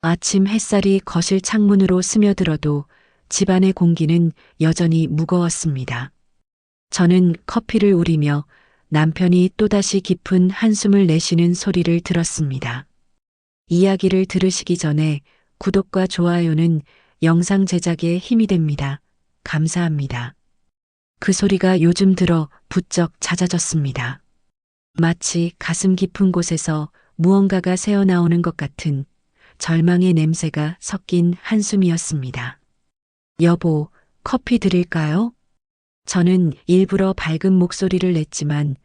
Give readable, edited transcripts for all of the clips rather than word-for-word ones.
아침 햇살이 거실 창문으로 스며들어도 집안의 공기는 여전히 무거웠습니다. 저는 커피를 우리며 남편이 또다시 깊은 한숨을 내쉬는 소리를 들었습니다. 이야기를 들으시기 전에 구독과 좋아요는 영상 제작에 힘이 됩니다. 감사합니다. 그 소리가 요즘 들어 부쩍 잦아졌습니다. 마치 가슴 깊은 곳에서 무언가가 새어나오는 것 같은 절망의 냄새가 섞인 한숨이었습니다. 여보, 커피 드릴까요? 저는 일부러 밝은 목소리를 냈지만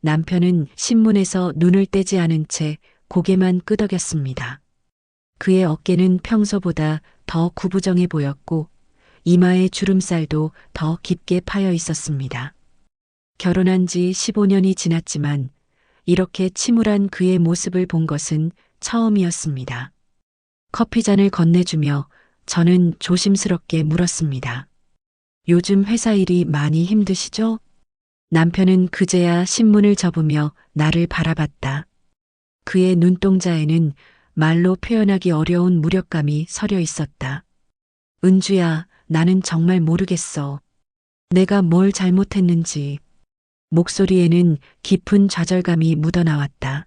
남편은 신문에서 눈을 떼지 않은 채 고개만 끄덕였습니다. 그의 어깨는 평소보다 더 구부정해 보였고 이마의 주름살도 더 깊게 파여 있었습니다. 결혼한 지 15년이 지났지만 이렇게 침울한 그의 모습을 본 것은 처음이었습니다. 커피잔을 건네주며 저는 조심스럽게 물었습니다. 요즘 회사 일이 많이 힘드시죠? 남편은 그제야 신문을 접으며 나를 바라봤다. 그의 눈동자에는 말로 표현하기 어려운 무력감이 서려 있었다. 은주야, 나는 정말 모르겠어. 내가 뭘 잘못했는지. 목소리에는 깊은 좌절감이 묻어나왔다.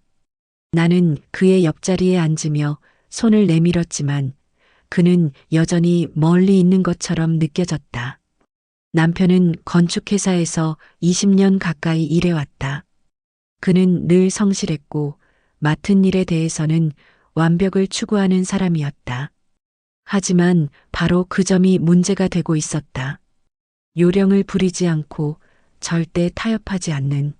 나는 그의 옆자리에 앉으며 손을 내밀었지만 그는 여전히 멀리 있는 것처럼 느껴졌다. 남편은 건축회사에서 20년 가까이 일해왔다. 그는 늘 성실했고 맡은 일에 대해서는 완벽을 추구하는 사람이었다. 하지만 바로 그 점이 문제가 되고 있었다. 요령을 부리지 않고 절대 타협하지 않는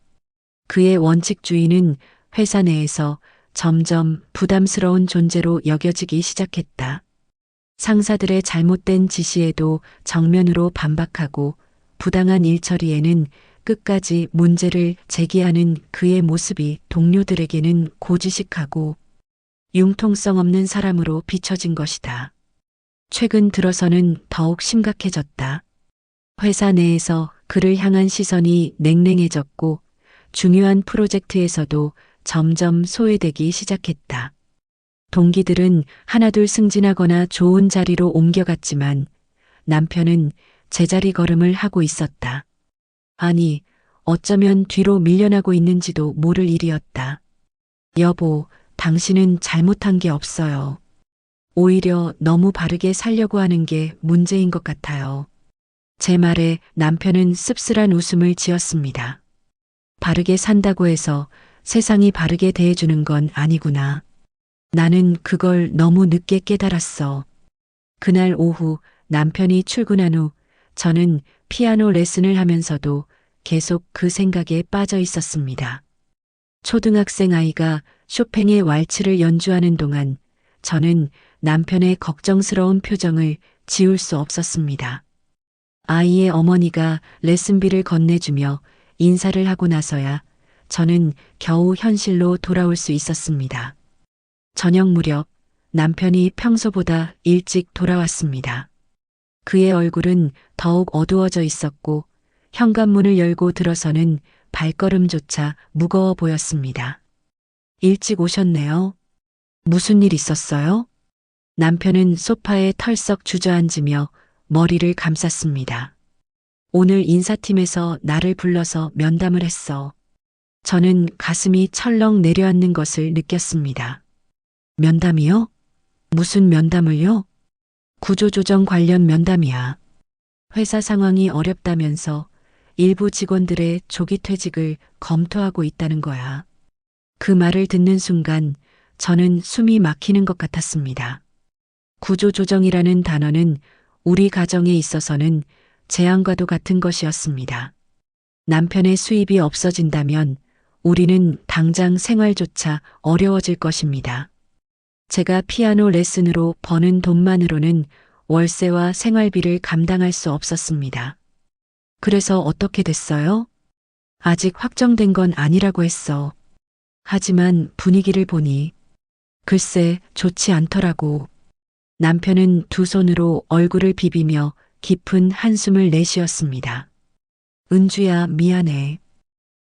그의 원칙주의는 회사 내에서 점점 부담스러운 존재로 여겨지기 시작했다. 상사들의 잘못된 지시에도 정면으로 반박하고 부당한 일처리에는 끝까지 문제를 제기하는 그의 모습이 동료들에게는 고지식하고 융통성 없는 사람으로 비춰진 것이다. 최근 들어서는 더욱 심각해졌다. 회사 내에서 그를 향한 시선이 냉랭해졌고 중요한 프로젝트에서도 점점 소외되기 시작했다. 동기들은 하나둘 승진하거나 좋은 자리로 옮겨갔지만 남편은 제자리 걸음을 하고 있었다. 아니, 어쩌면 뒤로 밀려나고 있는지도 모를 일이었다. 여보, 당신은 잘못한 게 없어요. 오히려 너무 바르게 살려고 하는 게 문제인 것 같아요. 제 말에 남편은 씁쓸한 웃음을 지었습니다. 바르게 산다고 해서 세상이 바르게 대해주는 건 아니구나. 나는 그걸 너무 늦게 깨달았어. 그날 오후 남편이 출근한 후 저는 피아노 레슨을 하면서도 계속 그 생각에 빠져 있었습니다. 초등학생 아이가 쇼팽의 왈츠를 연주하는 동안 저는 남편의 걱정스러운 표정을 지울 수 없었습니다. 아이의 어머니가 레슨비를 건네주며 인사를 하고 나서야 저는 겨우 현실로 돌아올 수 있었습니다. 저녁 무렵 남편이 평소보다 일찍 돌아왔습니다. 그의 얼굴은 더욱 어두워져 있었고 현관문을 열고 들어서는 발걸음조차 무거워 보였습니다. 일찍 오셨네요. 무슨 일 있었어요? 남편은 소파에 털썩 주저앉으며 머리를 감쌌습니다. 오늘 인사팀에서 나를 불러서 면담을 했어. 저는 가슴이 철렁 내려앉는 것을 느꼈습니다. 면담이요? 무슨 면담을요? 구조조정 관련 면담이야. 회사 상황이 어렵다면서 일부 직원들의 조기 퇴직을 검토하고 있다는 거야. 그 말을 듣는 순간 저는 숨이 막히는 것 같았습니다. 구조조정이라는 단어는 우리 가정에 있어서는 재앙과도 같은 것이었습니다. 남편의 수입이 없어진다면 우리는 당장 생활조차 어려워질 것입니다. 제가 피아노 레슨으로 버는 돈만으로는 월세와 생활비를 감당할 수 없었습니다. 그래서 어떻게 됐어요? 아직 확정된 건 아니라고 했어. 하지만 분위기를 보니 글쎄 좋지 않더라고. 남편은 두 손으로 얼굴을 비비며 깊은 한숨을 내쉬었습니다. 은주야, 미안해.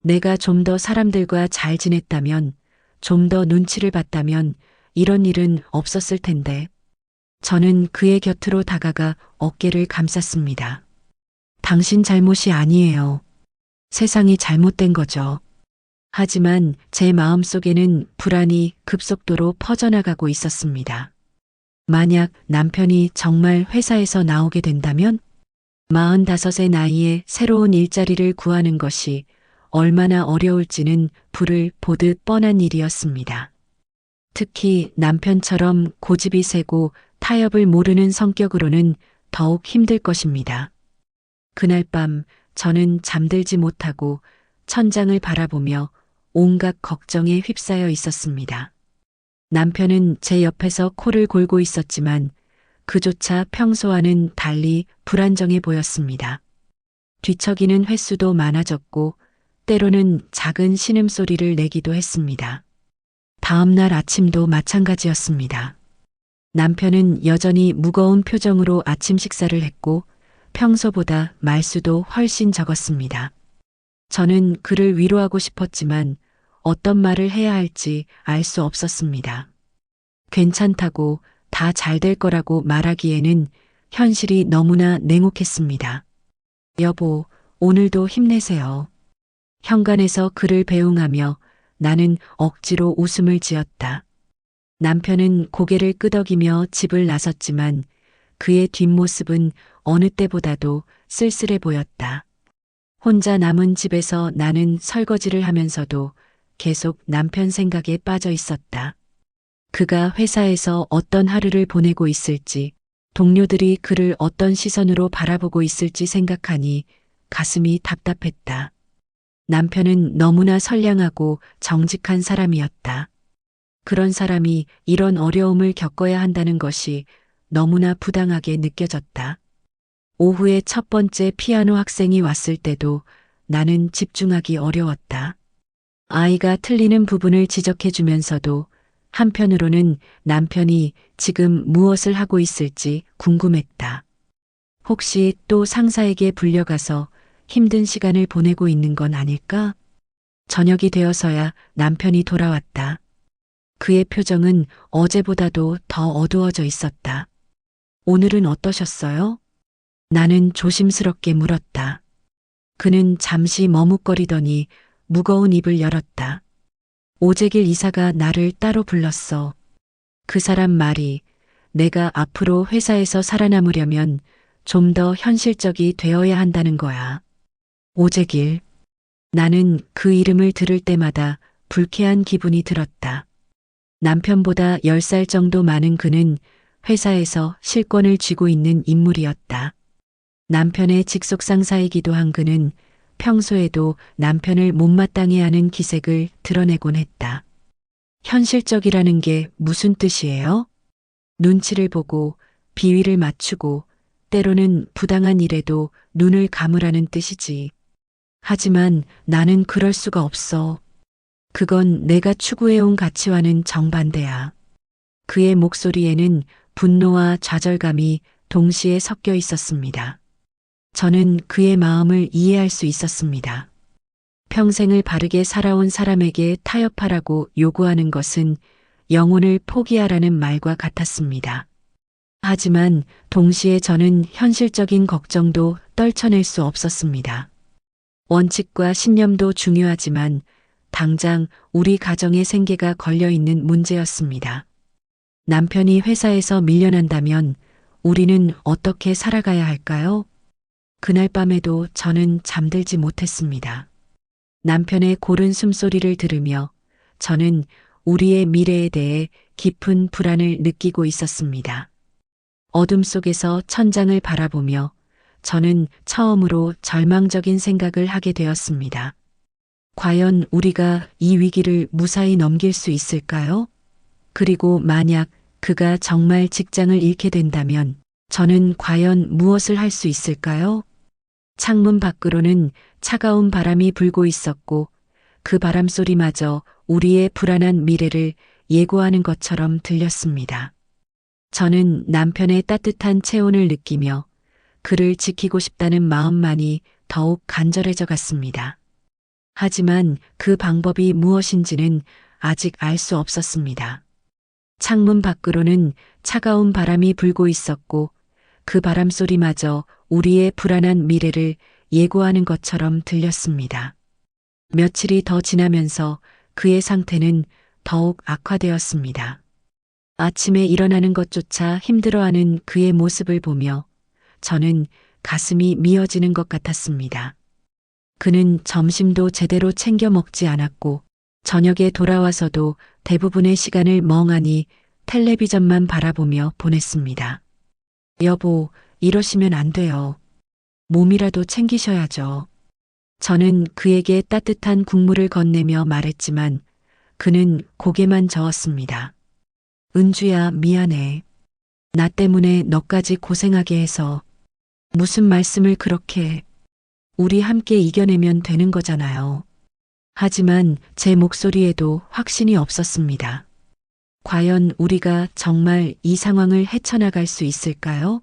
내가 좀 더 사람들과 잘 지냈다면, 좀 더 눈치를 봤다면 이런 일은 없었을 텐데. 저는 그의 곁으로 다가가 어깨를 감쌌습니다. 당신 잘못이 아니에요. 세상이 잘못된 거죠. 하지만 제 마음속에는 불안이 급속도로 퍼져나가고 있었습니다. 만약 남편이 정말 회사에서 나오게 된다면 45의 나이에 새로운 일자리를 구하는 것이 얼마나 어려울지는 불을 보듯 뻔한 일이었습니다. 특히 남편처럼 고집이 세고 타협을 모르는 성격으로는 더욱 힘들 것입니다. 그날 밤 저는 잠들지 못하고 천장을 바라보며 온갖 걱정에 휩싸여 있었습니다. 남편은 제 옆에서 코를 골고 있었지만 그조차 평소와는 달리 불안정해 보였습니다. 뒤척이는 횟수도 많아졌고 때로는 작은 신음소리를 내기도 했습니다. 다음 날 아침도 마찬가지였습니다. 남편은 여전히 무거운 표정으로 아침 식사를 했고 평소보다 말수도 훨씬 적었습니다. 저는 그를 위로하고 싶었지만 어떤 말을 해야 할지 알 수 없었습니다. 괜찮다고 다 잘 될 거라고 말하기에는 현실이 너무나 냉혹했습니다. 여보, 오늘도 힘내세요. 현관에서 그를 배웅하며 나는 억지로 웃음을 지었다. 남편은 고개를 끄덕이며 집을 나섰지만 그의 뒷모습은 어느 때보다도 쓸쓸해 보였다. 혼자 남은 집에서 나는 설거지를 하면서도 계속 남편 생각에 빠져 있었다. 그가 회사에서 어떤 하루를 보내고 있을지, 동료들이 그를 어떤 시선으로 바라보고 있을지 생각하니 가슴이 답답했다. 남편은 너무나 선량하고 정직한 사람이었다. 그런 사람이 이런 어려움을 겪어야 한다는 것이 너무나 부당하게 느껴졌다. 오후에 첫 번째 피아노 학생이 왔을 때도 나는 집중하기 어려웠다. 아이가 틀리는 부분을 지적해 주면서도 한편으로는 남편이 지금 무엇을 하고 있을지 궁금했다. 혹시 또 상사에게 불려가서 힘든 시간을 보내고 있는 건 아닐까? 저녁이 되어서야 남편이 돌아왔다. 그의 표정은 어제보다도 더 어두워져 있었다. 오늘은 어떠셨어요? 나는 조심스럽게 물었다. 그는 잠시 머뭇거리더니 무거운 입을 열었다. 오재길 이사가 나를 따로 불렀어. 그 사람 말이 내가 앞으로 회사에서 살아남으려면 좀 더 현실적이 되어야 한다는 거야. 오재길. 나는 그 이름을 들을 때마다 불쾌한 기분이 들었다. 남편보다 10살 정도 많은 그는 회사에서 실권을 쥐고 있는 인물이었다. 남편의 직속 상사이기도 한 그는 평소에도 남편을 못마땅해 하는 기색을 드러내곤 했다. 현실적이라는 게 무슨 뜻이에요? 눈치를 보고 비위를 맞추고 때로는 부당한 일에도 눈을 감으라는 뜻이지. 하지만 나는 그럴 수가 없어. 그건 내가 추구해온 가치와는 정반대야. 그의 목소리에는 분노와 좌절감이 동시에 섞여 있었습니다. 저는 그의 마음을 이해할 수 있었습니다. 평생을 바르게 살아온 사람에게 타협하라고 요구하는 것은 영혼을 포기하라는 말과 같았습니다. 하지만 동시에 저는 현실적인 걱정도 떨쳐낼 수 없었습니다. 원칙과 신념도 중요하지만 당장 우리 가정의 생계가 걸려 있는 문제였습니다. 남편이 회사에서 밀려난다면 우리는 어떻게 살아가야 할까요? 그날 밤에도 저는 잠들지 못했습니다. 남편의 고른 숨소리를 들으며 저는 우리의 미래에 대해 깊은 불안을 느끼고 있었습니다. 어둠 속에서 천장을 바라보며 저는 처음으로 절망적인 생각을 하게 되었습니다. 과연 우리가 이 위기를 무사히 넘길 수 있을까요? 그리고 만약 그가 정말 직장을 잃게 된다면 저는 과연 무엇을 할 수 있을까요? 창문 밖으로는 차가운 바람이 불고 있었고 그 바람 소리마저 우리의 불안한 미래를 예고하는 것처럼 들렸습니다. 저는 남편의 따뜻한 체온을 느끼며 그를 지키고 싶다는 마음만이 더욱 간절해져 갔습니다. 하지만 그 방법이 무엇인지는 아직 알 수 없었습니다. 창문 밖으로는 차가운 바람이 불고 있었고 그 바람 소리마저 우리의 불안한 미래를 예고하는 것처럼 들렸습니다. 며칠이 더 지나면서 그의 상태는 더욱 악화되었습니다. 아침에 일어나는 것조차 힘들어하는 그의 모습을 보며 저는 가슴이 미어지는 것 같았습니다. 그는 점심도 제대로 챙겨 먹지 않았고 저녁에 돌아와서도 대부분의 시간을 멍하니 텔레비전만 바라보며 보냈습니다. 여보, 이러시면 안 돼요. 몸이라도 챙기셔야죠. 저는 그에게 따뜻한 국물을 건네며 말했지만 그는 고개만 저었습니다. 은주야, 미안해. 나 때문에 너까지 고생하게 해서. 무슨 말씀을 그렇게. 우리 함께 이겨내면 되는 거잖아요. 하지만 제 목소리에도 확신이 없었습니다. 과연 우리가 정말 이 상황을 헤쳐나갈 수 있을까요?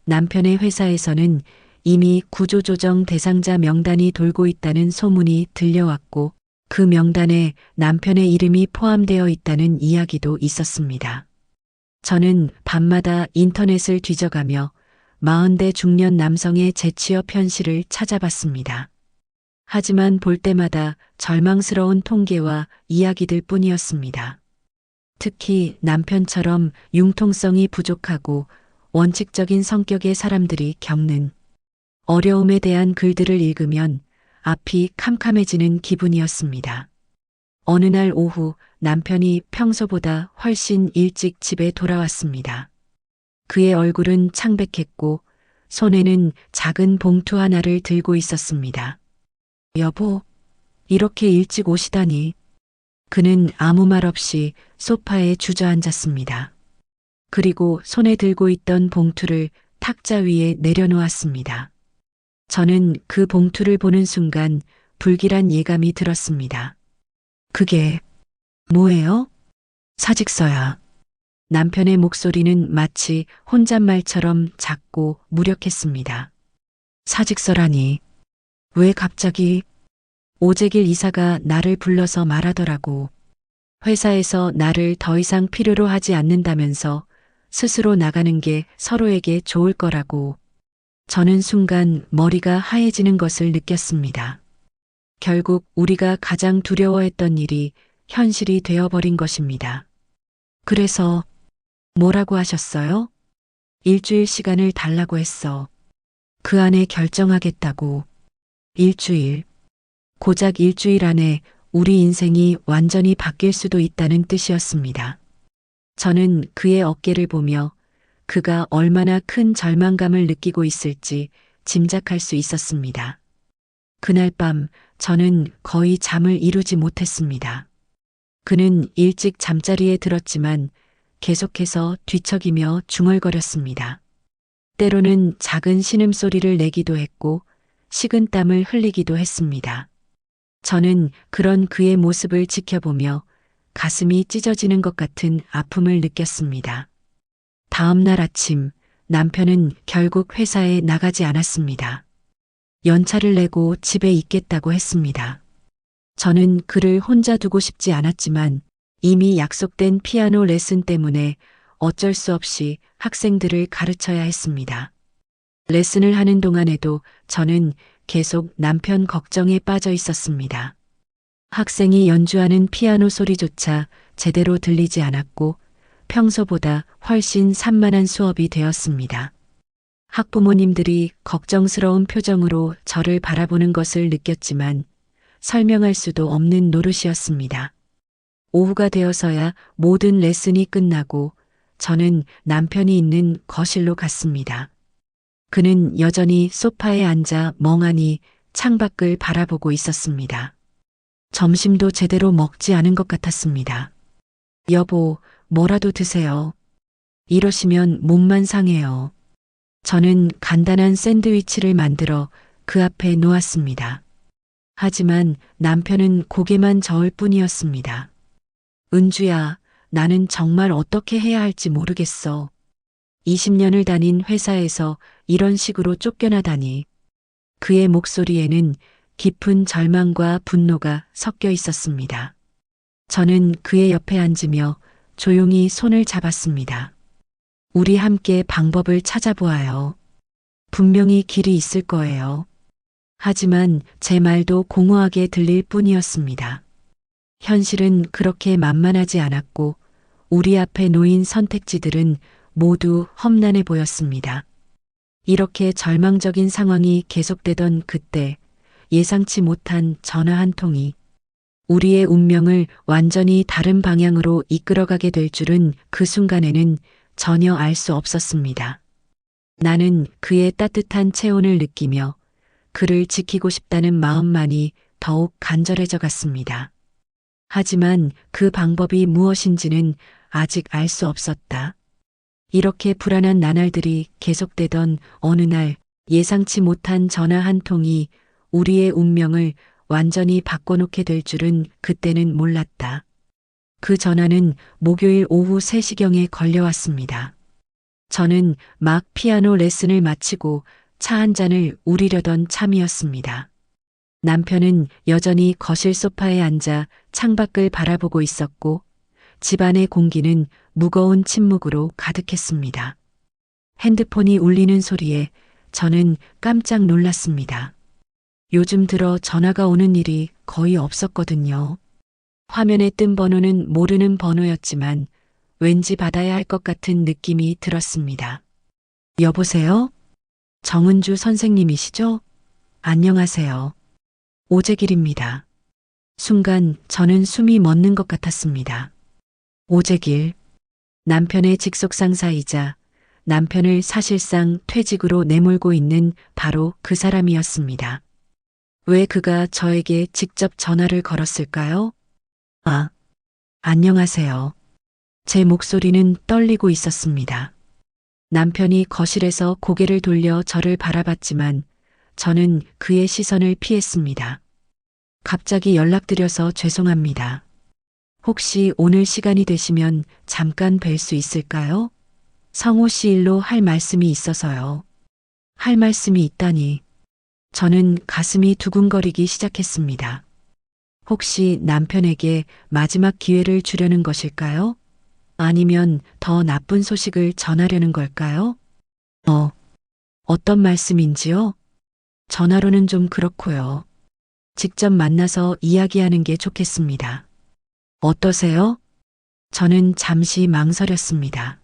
남편의 회사에서는 이미 구조조정 대상자 명단이 돌고 있다는 소문이 들려왔고 그 명단에 남편의 이름이 포함되어 있다는 이야기도 있었습니다. 저는 밤마다 인터넷을 뒤져가며 40대 중년 남성의 재취업 현실을 찾아봤습니다. 하지만 볼 때마다 절망스러운 통계와 이야기들 뿐이었습니다. 특히 남편처럼 융통성이 부족하고 원칙적인 성격의 사람들이 겪는 어려움에 대한 글들을 읽으면 앞이 캄캄해지는 기분이었습니다. 어느 날 오후 남편이 평소보다 훨씬 일찍 집에 돌아왔습니다. 그의 얼굴은 창백했고 손에는 작은 봉투 하나를 들고 있었습니다. 여보, 이렇게 일찍 오시다니. 그는 아무 말 없이 소파에 주저앉았습니다. 그리고 손에 들고 있던 봉투를 탁자 위에 내려놓았습니다. 저는 그 봉투를 보는 순간 불길한 예감이 들었습니다. 그게 뭐예요? 사직서야. 남편의 목소리는 마치 혼잣말처럼 작고 무력했습니다. 사직서라니. 왜 갑자기? 오재길 이사가 나를 불러서 말하더라고. 회사에서 나를 더 이상 필요로 하지 않는다면서 스스로 나가는 게 서로에게 좋을 거라고. 저는 순간 머리가 하얘지는 것을 느꼈습니다. 결국 우리가 가장 두려워했던 일이 현실이 되어버린 것입니다. 그래서 뭐라고 하셨어요? 일주일 시간을 달라고 했어. 그 안에 결정하겠다고. 일주일. 고작 일주일 안에 우리 인생이 완전히 바뀔 수도 있다는 뜻이었습니다. 저는 그의 어깨를 보며 그가 얼마나 큰 절망감을 느끼고 있을지 짐작할 수 있었습니다. 그날 밤 저는 거의 잠을 이루지 못했습니다. 그는 일찍 잠자리에 들었지만 계속해서 뒤척이며 중얼거렸습니다. 때로는 작은 신음소리를 내기도 했고 식은땀을 흘리기도 했습니다. 저는 그런 그의 모습을 지켜보며 가슴이 찢어지는 것 같은 아픔을 느꼈습니다. 다음 날 아침 남편은 결국 회사에 나가지 않았습니다. 연차를 내고 집에 있겠다고 했습니다. 저는 그를 혼자 두고 싶지 않았지만 이미 약속된 피아노 레슨 때문에 어쩔 수 없이 학생들을 가르쳐야 했습니다. 레슨을 하는 동안에도 저는 계속 남편 걱정에 빠져 있었습니다. 학생이 연주하는 피아노 소리조차 제대로 들리지 않았고 평소보다 훨씬 산만한 수업이 되었습니다. 학부모님들이 걱정스러운 표정으로 저를 바라보는 것을 느꼈지만 설명할 수도 없는 노릇이었습니다. 오후가 되어서야 모든 레슨이 끝나고 저는 남편이 있는 거실로 갔습니다. 그는 여전히 소파에 앉아 멍하니 창밖을 바라보고 있었습니다. 점심도 제대로 먹지 않은 것 같았습니다. 여보, 뭐라도 드세요. 이러시면 몸만 상해요. 저는 간단한 샌드위치를 만들어 그 앞에 놓았습니다. 하지만 남편은 고개만 저을 뿐이었습니다. 은주야, 나는 정말 어떻게 해야 할지 모르겠어. 20년을 다닌 회사에서 이런 식으로 쫓겨나다니. 그의 목소리에는 깊은 절망과 분노가 섞여 있었습니다. 저는 그의 옆에 앉으며 조용히 손을 잡았습니다. 우리 함께 방법을 찾아보아요. 분명히 길이 있을 거예요. 하지만 제 말도 공허하게 들릴 뿐이었습니다. 현실은 그렇게 만만하지 않았고 우리 앞에 놓인 선택지들은 모두 험난해 보였습니다. 이렇게 절망적인 상황이 계속되던 그때 예상치 못한 전화 한 통이 우리의 운명을 완전히 다른 방향으로 이끌어가게 될 줄은 그 순간에는 전혀 알 수 없었습니다. 나는 그의 따뜻한 체온을 느끼며 그를 지키고 싶다는 마음만이 더욱 간절해져 갔습니다. 하지만 그 방법이 무엇인지는 아직 알 수 없었다. 이렇게 불안한 나날들이 계속되던 어느 날 예상치 못한 전화 한 통이 우리의 운명을 완전히 바꿔놓게 될 줄은 그때는 몰랐다. 그 전화는 목요일 오후 3시경에 걸려왔습니다. 저는 막 피아노 레슨을 마치고 차 한 잔을 우리려던 참이었습니다. 남편은 여전히 거실 소파에 앉아 창밖을 바라보고 있었고 집안의 공기는 무거운 침묵으로 가득했습니다. 핸드폰이 울리는 소리에 저는 깜짝 놀랐습니다. 요즘 들어 전화가 오는 일이 거의 없었거든요. 화면에 뜬 번호는 모르는 번호였지만 왠지 받아야 할 것 같은 느낌이 들었습니다. 여보세요? 정은주 선생님이시죠? 안녕하세요. 오재길입니다. 순간 저는 숨이 멎는 것 같았습니다. 오재길. 남편의 직속 상사이자 남편을 사실상 퇴직으로 내몰고 있는 바로 그 사람이었습니다. 왜 그가 저에게 직접 전화를 걸었을까요? 아, 안녕하세요. 제 목소리는 떨리고 있었습니다. 남편이 거실에서 고개를 돌려 저를 바라봤지만 저는 그의 시선을 피했습니다. 갑자기 연락드려서 죄송합니다. 혹시 오늘 시간이 되시면 잠깐 뵐 수 있을까요? 성호 씨 일로 할 말씀이 있어서요. 할 말씀이 있다니. 저는 가슴이 두근거리기 시작했습니다. 혹시 남편에게 마지막 기회를 주려는 것일까요? 아니면 더 나쁜 소식을 전하려는 걸까요? 어떤 말씀인지요? 전화로는 좀 그렇고요. 직접 만나서 이야기하는 게 좋겠습니다. 어떠세요? 저는 잠시 망설였습니다.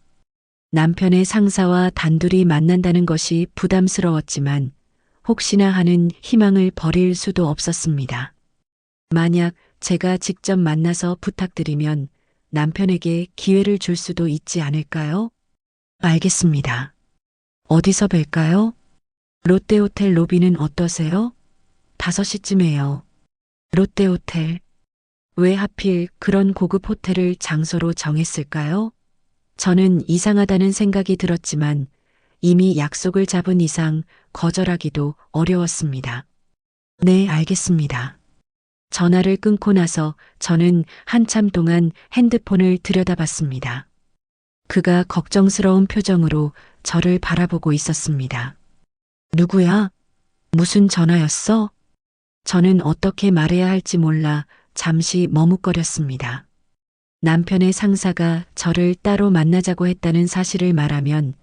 남편의 상사와 단둘이 만난다는 것이 부담스러웠지만 혹시나 하는 희망을 버릴 수도 없었습니다. 만약 제가 직접 만나서 부탁드리면 남편에게 기회를 줄 수도 있지 않을까요? 알겠습니다. 어디서 뵐까요? 롯데호텔 로비는 어떠세요? 5시쯤에요. 롯데호텔. 왜 하필 그런 고급 호텔을 장소로 정했을까요? 저는 이상하다는 생각이 들었지만 이미 약속을 잡은 이상 거절하기도 어려웠습니다. 네, 알겠습니다. 전화를 끊고 나서 저는 한참 동안 핸드폰을 들여다봤습니다. 그가 걱정스러운 표정으로 저를 바라보고 있었습니다. 누구야? 무슨 전화였어? 저는 어떻게 말해야 할지 몰라 잠시 머뭇거렸습니다. 남편의 상사가 저를 따로 만나자고 했다는 사실을 말하면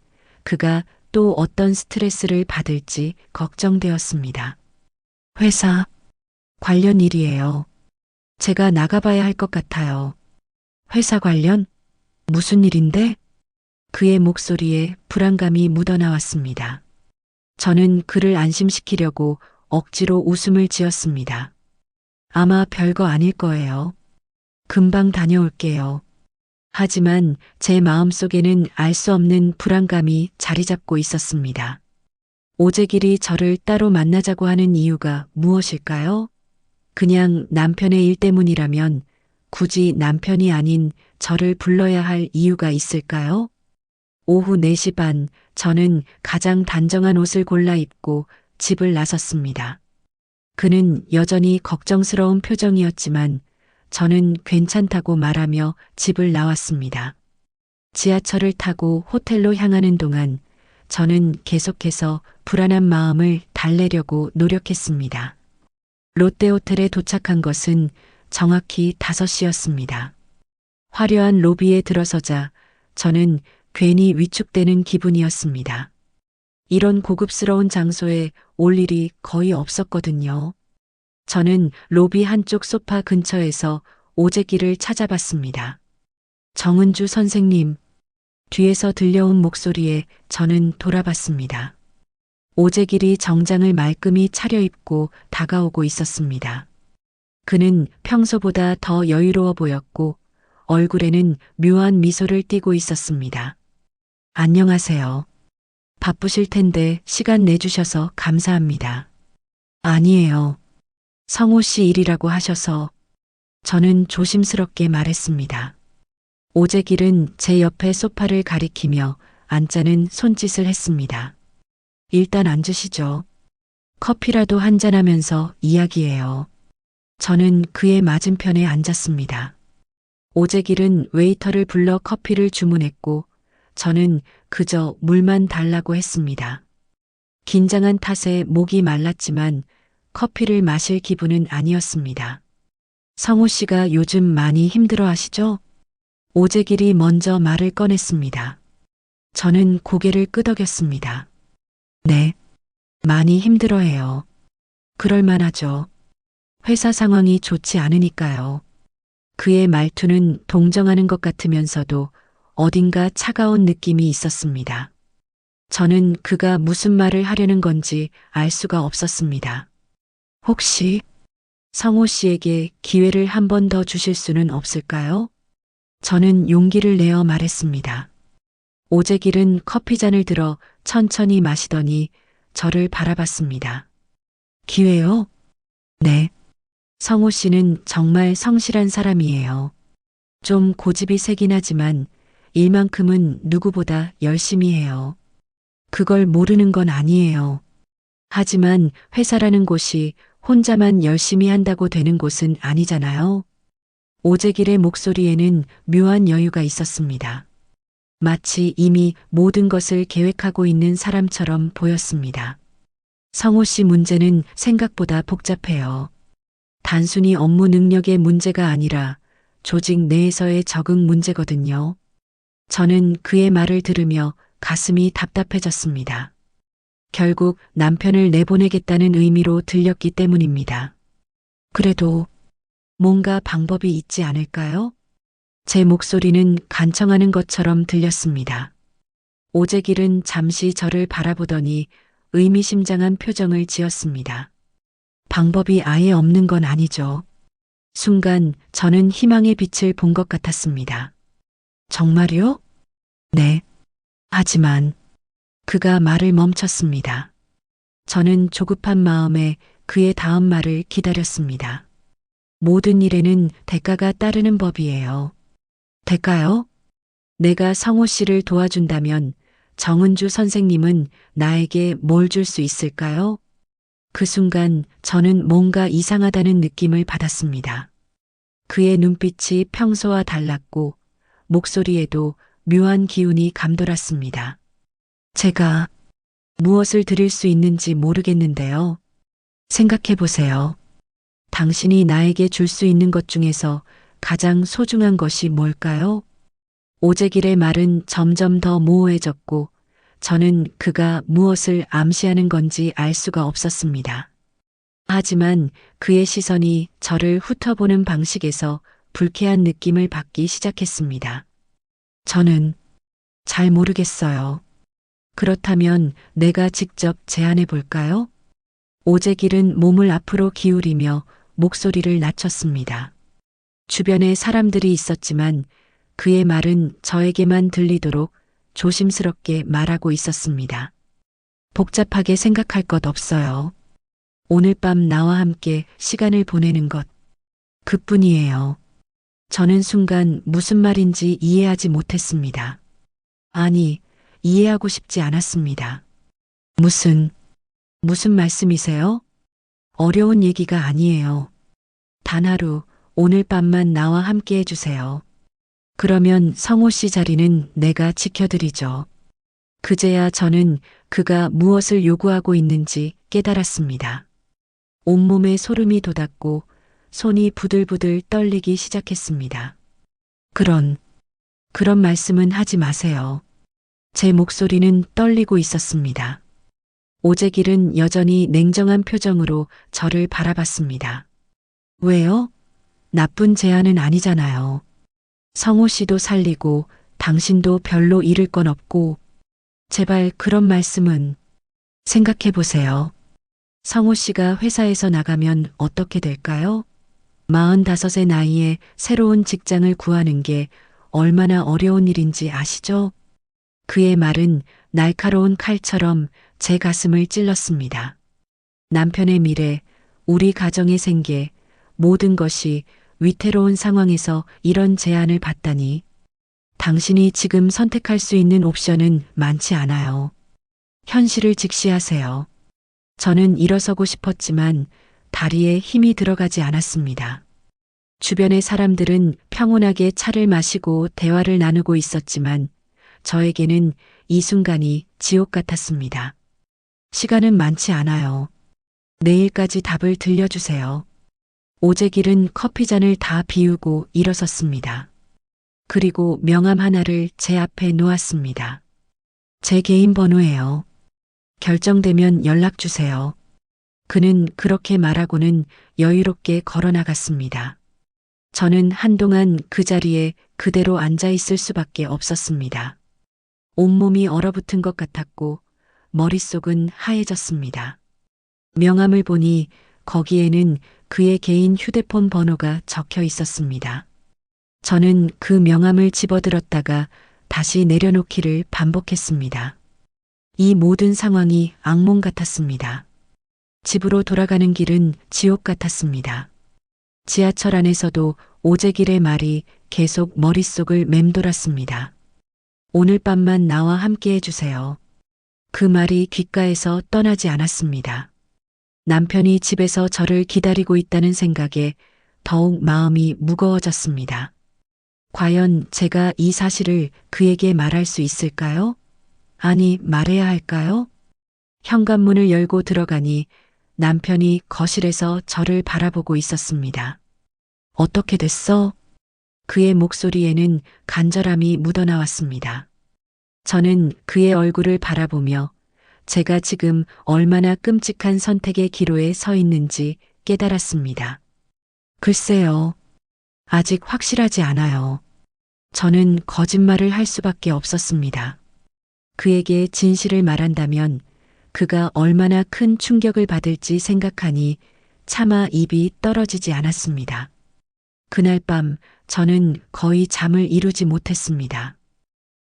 그가 또 어떤 스트레스를 받을지 걱정되었습니다. 회사 관련 일이에요. 제가 나가봐야 할 것 같아요. 회사 관련? 무슨 일인데? 그의 목소리에 불안감이 묻어나왔습니다. 저는 그를 안심시키려고 억지로 웃음을 지었습니다. 아마 별거 아닐 거예요. 금방 다녀올게요. 하지만 제 마음속에는 알 수 없는 불안감이 자리 잡고 있었습니다. 오재길이 저를 따로 만나자고 하는 이유가 무엇일까요? 그냥 남편의 일 때문이라면 굳이 남편이 아닌 저를 불러야 할 이유가 있을까요? 오후 4시 반, 저는 가장 단정한 옷을 골라 입고 집을 나섰습니다. 그는 여전히 걱정스러운 표정이었지만 저는 괜찮다고 말하며 집을 나왔습니다. 지하철을 타고 호텔로 향하는 동안 저는 계속해서 불안한 마음을 달래려고 노력했습니다. 롯데호텔에 도착한 것은 정확히 5시였습니다. 화려한 로비에 들어서자 저는 괜히 위축되는 기분이었습니다. 이런 고급스러운 장소에 올 일이 거의 없었거든요. 저는 로비 한쪽 소파 근처에서 오재기를 찾아봤습니다. 정은주 선생님, 뒤에서 들려온 목소리에 저는 돌아봤습니다. 오재길이 정장을 말끔히 차려입고 다가오고 있었습니다. 그는 평소보다 더 여유로워 보였고 얼굴에는 묘한 미소를 띠고 있었습니다. 안녕하세요. 바쁘실 텐데 시간 내주셔서 감사합니다. 아니에요. 성호 씨 일이라고 하셔서 저는 조심스럽게 말했습니다. 오재길은 제 옆에 소파를 가리키며 앉자는 손짓을 했습니다. 일단 앉으시죠. 커피라도 한잔하면서 이야기해요. 저는 그의 맞은편에 앉았습니다. 오재길은 웨이터를 불러 커피를 주문했고 저는 그저 물만 달라고 했습니다. 긴장한 탓에 목이 말랐지만 커피를 마실 기분은 아니었습니다. 성호 씨가 요즘 많이 힘들어 하시죠? 오재길이 먼저 말을 꺼냈습니다. 저는 고개를 끄덕였습니다. 네, 많이 힘들어해요. 그럴 만하죠. 회사 상황이 좋지 않으니까요. 그의 말투는 동정하는 것 같으면서도 어딘가 차가운 느낌이 있었습니다. 저는 그가 무슨 말을 하려는 건지 알 수가 없었습니다. 혹시 성호 씨에게 기회를 한 번 더 주실 수는 없을까요? 저는 용기를 내어 말했습니다. 오재길은 커피잔을 들어 천천히 마시더니 저를 바라봤습니다. 기회요? 네. 성호 씨는 정말 성실한 사람이에요. 좀 고집이 세긴 하지만 일만큼은 누구보다 열심히 해요. 그걸 모르는 건 아니에요. 하지만 회사라는 곳이 혼자만 열심히 한다고 되는 곳은 아니잖아요. 오재길의 목소리에는 묘한 여유가 있었습니다. 마치 이미 모든 것을 계획하고 있는 사람처럼 보였습니다. 성호 씨 문제는 생각보다 복잡해요. 단순히 업무 능력의 문제가 아니라 조직 내에서의 적응 문제거든요. 저는 그의 말을 들으며 가슴이 답답해졌습니다. 결국 남편을 내보내겠다는 의미로 들렸기 때문입니다. 그래도 뭔가 방법이 있지 않을까요? 제 목소리는 간청하는 것처럼 들렸습니다. 오재길은 잠시 저를 바라보더니 의미심장한 표정을 지었습니다. 방법이 아예 없는 건 아니죠. 순간 저는 희망의 빛을 본 것 같았습니다. 정말요? 네. 하지만 그가 말을 멈췄습니다. 저는 조급한 마음에 그의 다음 말을 기다렸습니다. 모든 일에는 대가가 따르는 법이에요. 대가요? 내가 성호 씨를 도와준다면 정은주 선생님은 나에게 뭘 줄 수 있을까요? 그 순간 저는 뭔가 이상하다는 느낌을 받았습니다. 그의 눈빛이 평소와 달랐고 목소리에도 묘한 기운이 감돌았습니다. 제가 무엇을 드릴 수 있는지 모르겠는데요. 생각해 보세요. 당신이 나에게 줄 수 있는 것 중에서 가장 소중한 것이 뭘까요? 오재길의 말은 점점 더 모호해졌고 저는 그가 무엇을 암시하는 건지 알 수가 없었습니다. 하지만 그의 시선이 저를 훑어보는 방식에서 불쾌한 느낌을 받기 시작했습니다. 저는 잘 모르겠어요. 그렇다면 내가 직접 제안해 볼까요? 오재길은 몸을 앞으로 기울이며 목소리를 낮췄습니다. 주변에 사람들이 있었지만 그의 말은 저에게만 들리도록 조심스럽게 말하고 있었습니다. 복잡하게 생각할 것 없어요. 오늘 밤 나와 함께 시간을 보내는 것. 그뿐이에요. 저는 순간 무슨 말인지 이해하지 못했습니다. 아니, 이해하고 싶지 않았습니다. 무슨 말씀이세요? 어려운 얘기가 아니에요. 단 하루, 오늘 밤만 나와 함께 해주세요. 그러면 성호 씨 자리는 내가 지켜드리죠. 그제야 저는 그가 무엇을 요구하고 있는지 깨달았습니다. 온몸에 소름이 돋았고 손이 부들부들 떨리기 시작했습니다. 그런 말씀은 하지 마세요. 제 목소리는 떨리고 있었습니다. 오재길은 여전히 냉정한 표정으로 저를 바라봤습니다. 왜요? 나쁜 제안은 아니잖아요. 성호 씨도 살리고 당신도 별로 잃을 건 없고 제발 그런 말씀은 생각해 보세요. 성호 씨가 회사에서 나가면 어떻게 될까요? 45의 나이에 새로운 직장을 구하는 게 얼마나 어려운 일인지 아시죠? 그의 말은 날카로운 칼처럼 제 가슴을 찔렀습니다. 남편의 미래, 우리 가정의 생계, 모든 것이 위태로운 상황에서 이런 제안을 받다니. 당신이 지금 선택할 수 있는 옵션은 많지 않아요. 현실을 직시하세요. 저는 일어서고 싶었지만 다리에 힘이 들어가지 않았습니다. 주변의 사람들은 평온하게 차를 마시고 대화를 나누고 있었지만 저에게는 이 순간이 지옥 같았습니다. 시간은 많지 않아요. 내일까지 답을 들려주세요. 오재길은 커피잔을 다 비우고 일어섰습니다. 그리고 명함 하나를 제 앞에 놓았습니다. 제 개인 번호예요. 결정되면 연락 주세요. 그는 그렇게 말하고는 여유롭게 걸어 나갔습니다. 저는 한동안 그 자리에 그대로 앉아 있을 수밖에 없었습니다. 온몸이 얼어붙은 것 같았고 머릿속은 하얘졌습니다. 명함을 보니 거기에는 그의 개인 휴대폰 번호가 적혀 있었습니다. 저는 그 명함을 집어들었다가 다시 내려놓기를 반복했습니다. 이 모든 상황이 악몽 같았습니다. 집으로 돌아가는 길은 지옥 같았습니다. 지하철 안에서도 오재길의 말이 계속 머릿속을 맴돌았습니다. 오늘 밤만 나와 함께 해주세요. 그 말이 귓가에서 떠나지 않았습니다. 남편이 집에서 저를 기다리고 있다는 생각에 더욱 마음이 무거워졌습니다. 과연 제가 이 사실을 그에게 말할 수 있을까요? 아니, 말해야 할까요? 현관문을 열고 들어가니 남편이 거실에서 저를 바라보고 있었습니다. 어떻게 됐어? 그의 목소리에는 간절함이 묻어나왔습니다. 저는 그의 얼굴을 바라보며 제가 지금 얼마나 끔찍한 선택의 기로에 서 있는지 깨달았습니다. 글쎄요. 아직 확실하지 않아요. 저는 거짓말을 할 수밖에 없었습니다. 그에게 진실을 말한다면 그가 얼마나 큰 충격을 받을지 생각하니 차마 입이 떨어지지 않았습니다. 그날 밤 저는 거의 잠을 이루지 못했습니다.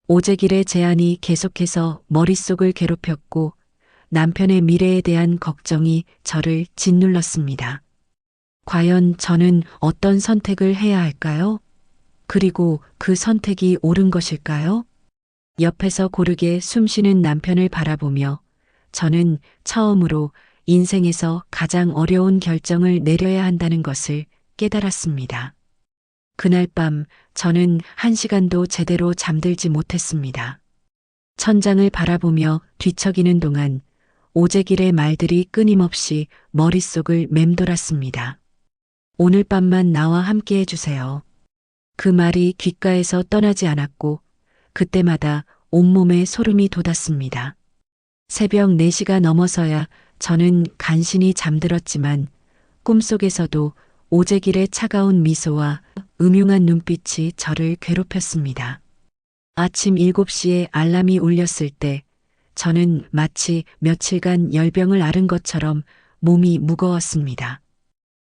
오재길의 제안이 계속해서 머릿속을 괴롭혔고 남편의 미래에 대한 걱정이 저를 짓눌렀습니다. 과연 저는 어떤 선택을 해야 할까요? 그리고 그 선택이 옳은 것일까요? 옆에서 고르게 숨쉬는 남편을 바라보며 저는 처음으로 인생에서 가장 어려운 결정을 내려야 한다는 것을 깨달았습니다. 그날 밤 저는 1시간도 제대로 잠들지 못했습니다. 천장을 바라보며 뒤척이는 동안 오재길의 말들이 끊임없이 머릿속을 맴돌았습니다. 오늘 밤만 나와 함께 해주세요. 그 말이 귓가에서 떠나지 않았고 그때마다 온몸에 소름이 돋았습니다. 새벽 4시가 넘어서야 저는 간신히 잠들었지만 꿈속에서도 오재길의 차가운 미소와 음흉한 눈빛이 저를 괴롭혔습니다. 아침 7시에 알람이 울렸을 때 저는 마치 며칠간 열병을 앓은 것처럼 몸이 무거웠습니다.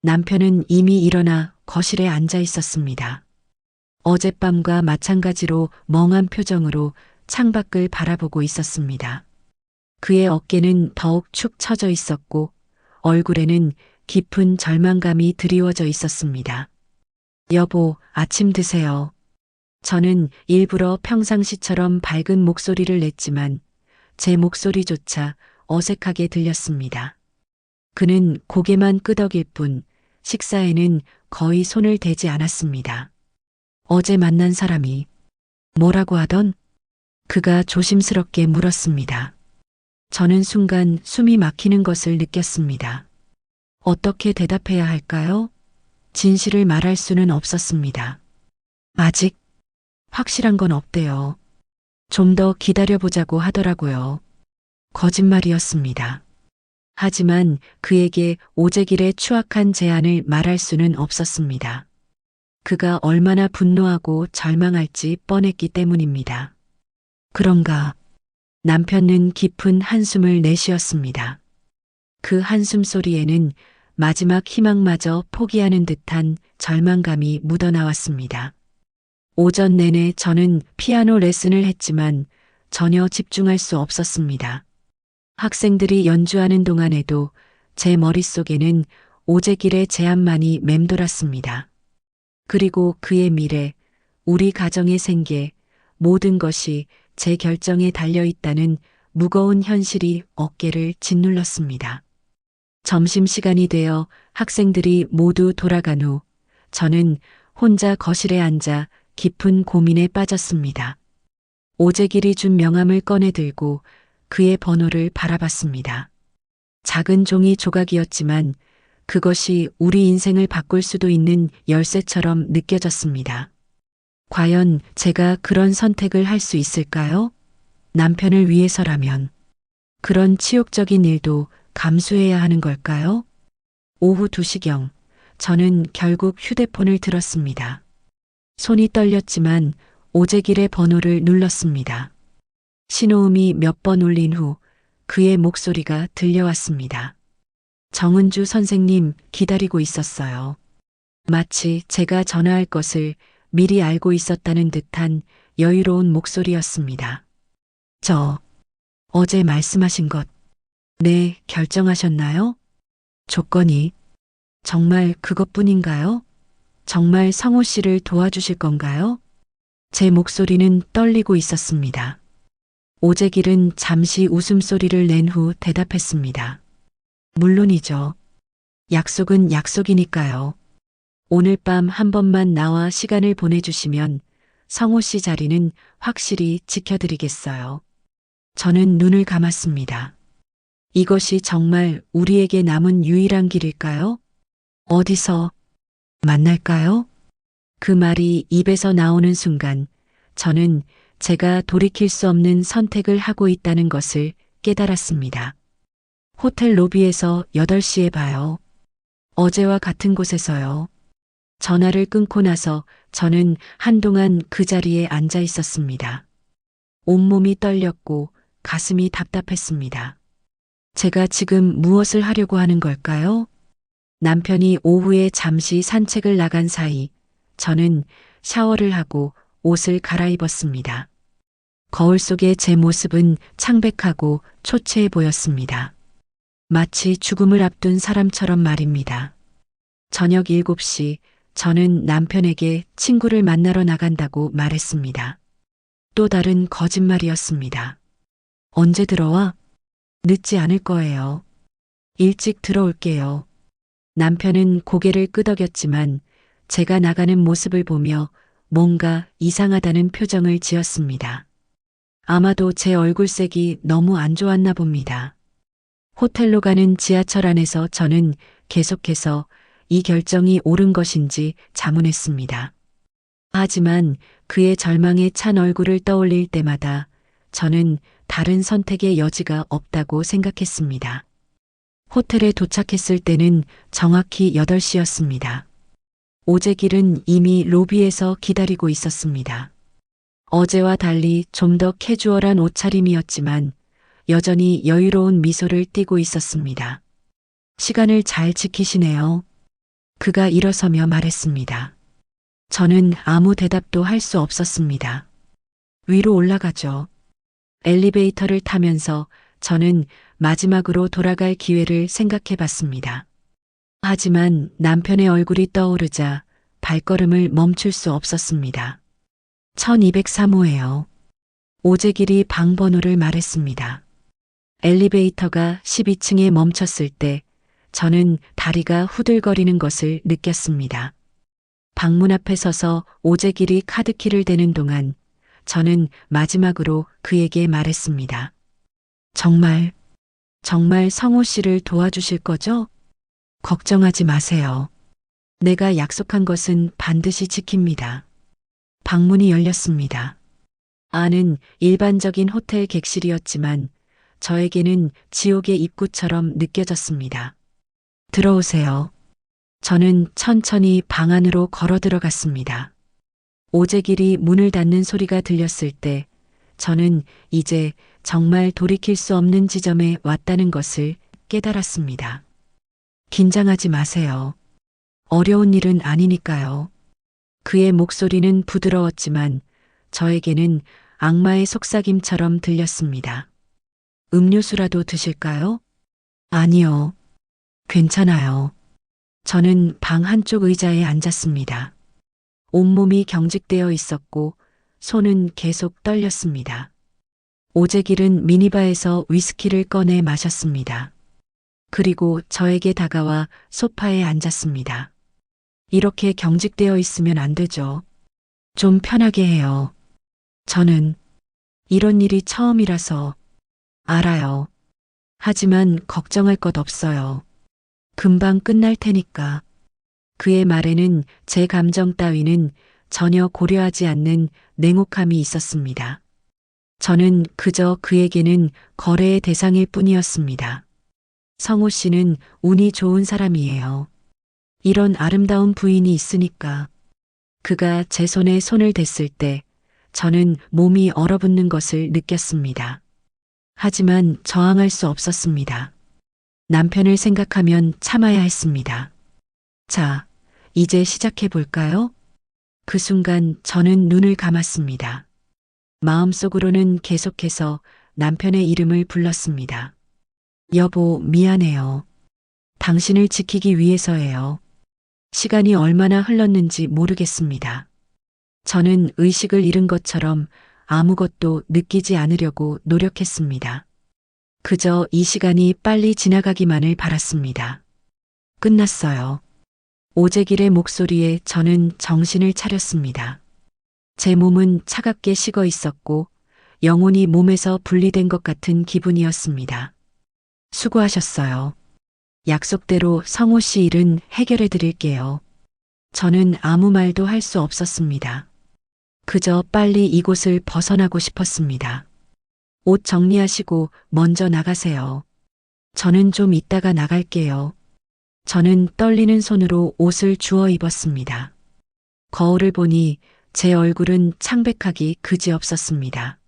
남편은 이미 일어나 거실에 앉아 있었습니다. 어젯밤과 마찬가지로 멍한 표정으로 창밖을 바라보고 있었습니다. 그의 어깨는 더욱 축 처져 있었고 얼굴에는 깊은 절망감이 드리워져 있었습니다. 여보, 아침 드세요. 저는 일부러 평상시처럼 밝은 목소리를 냈지만 제 목소리조차 어색하게 들렸습니다. 그는 고개만 끄덕일 뿐 식사에는 거의 손을 대지 않았습니다. 어제 만난 사람이 뭐라고 하던? 그가 조심스럽게 물었습니다. 저는 순간 숨이 막히는 것을 느꼈습니다. 어떻게 대답해야 할까요? 진실을 말할 수는 없었습니다. 아직 확실한 건 없대요. 좀 더 기다려보자고 하더라고요. 거짓말이었습니다. 하지만 그에게 오재길의 추악한 제안을 말할 수는 없었습니다. 그가 얼마나 분노하고 절망할지 뻔했기 때문입니다. 그런가 남편은 깊은 한숨을 내쉬었습니다. 그 한숨 소리에는 마지막 희망마저 포기하는 듯한 절망감이 묻어나왔습니다. 오전 내내 저는 피아노 레슨을 했지만 전혀 집중할 수 없었습니다. 학생들이 연주하는 동안에도 제 머릿속에는 오재길의 제안만이 맴돌았습니다. 그리고 그의 미래, 우리 가정의 생계, 모든 것이 제 결정에 달려 있다는 무거운 현실이 어깨를 짓눌렀습니다. 점심시간이 되어 학생들이 모두 돌아간 후 저는 혼자 거실에 앉아 깊은 고민에 빠졌습니다. 오재길이 준 명함을 꺼내 들고 그의 번호를 바라봤습니다. 작은 종이 조각이었지만 그것이 우리 인생을 바꿀 수도 있는 열쇠처럼 느껴졌습니다. 과연 제가 그런 선택을 할 수 있을까요? 남편을 위해서라면 그런 치욕적인 일도 감수해야 하는 걸까요? 오후 2시경 저는 결국 휴대폰을 들었습니다. 손이 떨렸지만 오재길의 번호를 눌렀습니다. 신호음이 몇 번 울린 후 그의 목소리가 들려왔습니다. 정은주 선생님 기다리고 있었어요. 마치 제가 전화할 것을 미리 알고 있었다는 듯한 여유로운 목소리였습니다. 저 어제 말씀하신 것, 네, 결정하셨나요? 조건이 정말 그것뿐인가요? 정말 성호 씨를 도와주실 건가요? 제 목소리는 떨리고 있었습니다. 오재길은 잠시 웃음소리를 낸 후 대답했습니다. 물론이죠. 약속은 약속이니까요. 오늘 밤 한 번만 나와 시간을 보내주시면 성호 씨 자리는 확실히 지켜드리겠어요. 저는 눈을 감았습니다. 이것이 정말 우리에게 남은 유일한 길일까요? 어디서 만날까요? 그 말이 입에서 나오는 순간 저는 제가 돌이킬 수 없는 선택을 하고 있다는 것을 깨달았습니다. 호텔 로비에서 8시에 봐요. 어제와 같은 곳에서요. 전화를 끊고 나서 저는 한동안 그 자리에 앉아 있었습니다. 온몸이 떨렸고 가슴이 답답했습니다. 제가 지금 무엇을 하려고 하는 걸까요? 남편이 오후에 잠시 산책을 나간 사이 저는 샤워를 하고 옷을 갈아입었습니다. 거울 속의 제 모습은 창백하고 초췌해 보였습니다. 마치 죽음을 앞둔 사람처럼 말입니다. 저녁 7시 저는 남편에게 친구를 만나러 나간다고 말했습니다. 또 다른 거짓말이었습니다. 언제 들어와? 늦지 않을 거예요. 일찍 들어올게요. 남편은 고개를 끄덕였지만 제가 나가는 모습을 보며 뭔가 이상하다는 표정을 지었습니다. 아마도 제 얼굴색이 너무 안 좋았나 봅니다. 호텔로 가는 지하철 안에서 저는 계속해서 이 결정이 옳은 것인지 자문했습니다. 하지만 그의 절망에 찬 얼굴을 떠올릴 때마다 저는 다른 선택의 여지가 없다고 생각했습니다. 호텔에 도착했을 때는 정확히 8시였습니다. 오재길은 이미 로비에서 기다리고 있었습니다. 어제와 달리 좀 더 캐주얼한 옷차림이었지만 여전히 여유로운 미소를 띠고 있었습니다. 시간을 잘 지키시네요. 그가 일어서며 말했습니다. 저는 아무 대답도 할 수 없었습니다. 위로 올라가죠. 엘리베이터를 타면서 저는 마지막으로 돌아갈 기회를 생각해 봤습니다. 하지만 남편의 얼굴이 떠오르자 발걸음을 멈출 수 없었습니다. 1203호예요. 오재길이 방 번호를 말했습니다. 엘리베이터가 12층에 멈췄을 때 저는 다리가 후들거리는 것을 느꼈습니다. 방문 앞에 서서 오재길이 카드키를 대는 동안 저는 마지막으로 그에게 말했습니다. 정말 성호 씨를 도와주실 거죠? 걱정하지 마세요. 내가 약속한 것은 반드시 지킵니다. 방문이 열렸습니다. 안은 일반적인 호텔 객실이었지만 저에게는 지옥의 입구처럼 느껴졌습니다. 들어오세요. 저는 천천히 방 안으로 걸어 들어갔습니다. 오재길이 문을 닫는 소리가 들렸을 때 저는 이제 정말 돌이킬 수 없는 지점에 왔다는 것을 깨달았습니다. 긴장하지 마세요. 어려운 일은 아니니까요. 그의 목소리는 부드러웠지만 저에게는 악마의 속삭임처럼 들렸습니다. 음료수라도 드실까요? 아니요. 괜찮아요. 저는 방 한쪽 의자에 앉았습니다. 온몸이 경직되어 있었고 손은 계속 떨렸습니다. 오재길은 미니바에서 위스키를 꺼내 마셨습니다. 그리고 저에게 다가와 소파에 앉았습니다. 이렇게 경직되어 있으면 안 되죠. 좀 편하게 해요. 저는 이런 일이 처음이라서 알아요. 하지만 걱정할 것 없어요. 금방 끝날 테니까. 그의 말에는 제 감정 따위는 전혀 고려하지 않는 냉혹함이 있었습니다. 저는 그저 그에게는 거래의 대상일 뿐이었습니다. 성호 씨는 운이 좋은 사람이에요. 이런 아름다운 부인이 있으니까. 그가 제 손에 손을 댔을 때 저는 몸이 얼어붙는 것을 느꼈습니다. 하지만 저항할 수 없었습니다. 남편을 생각하면 참아야 했습니다. 자, 이제 시작해 볼까요? 그 순간 저는 눈을 감았습니다. 마음속으로는 계속해서 남편의 이름을 불렀습니다. 여보, 미안해요. 당신을 지키기 위해서예요. 시간이 얼마나 흘렀는지 모르겠습니다. 저는 의식을 잃은 것처럼 아무것도 느끼지 않으려고 노력했습니다. 그저 이 시간이 빨리 지나가기만을 바랐습니다. 끝났어요. 오재길의 목소리에 저는 정신을 차렸습니다. 제 몸은 차갑게 식어 있었고 영혼이 몸에서 분리된 것 같은 기분이었습니다. 수고하셨어요. 약속대로 성호 씨 일은 해결해 드릴게요. 저는 아무 말도 할 수 없었습니다. 그저 빨리 이곳을 벗어나고 싶었습니다. 옷 정리하시고 먼저 나가세요. 저는 좀 이따가 나갈게요. 저는 떨리는 손으로 옷을 주워 입었습니다. 거울을 보니 제 얼굴은 창백하기 그지없었습니다.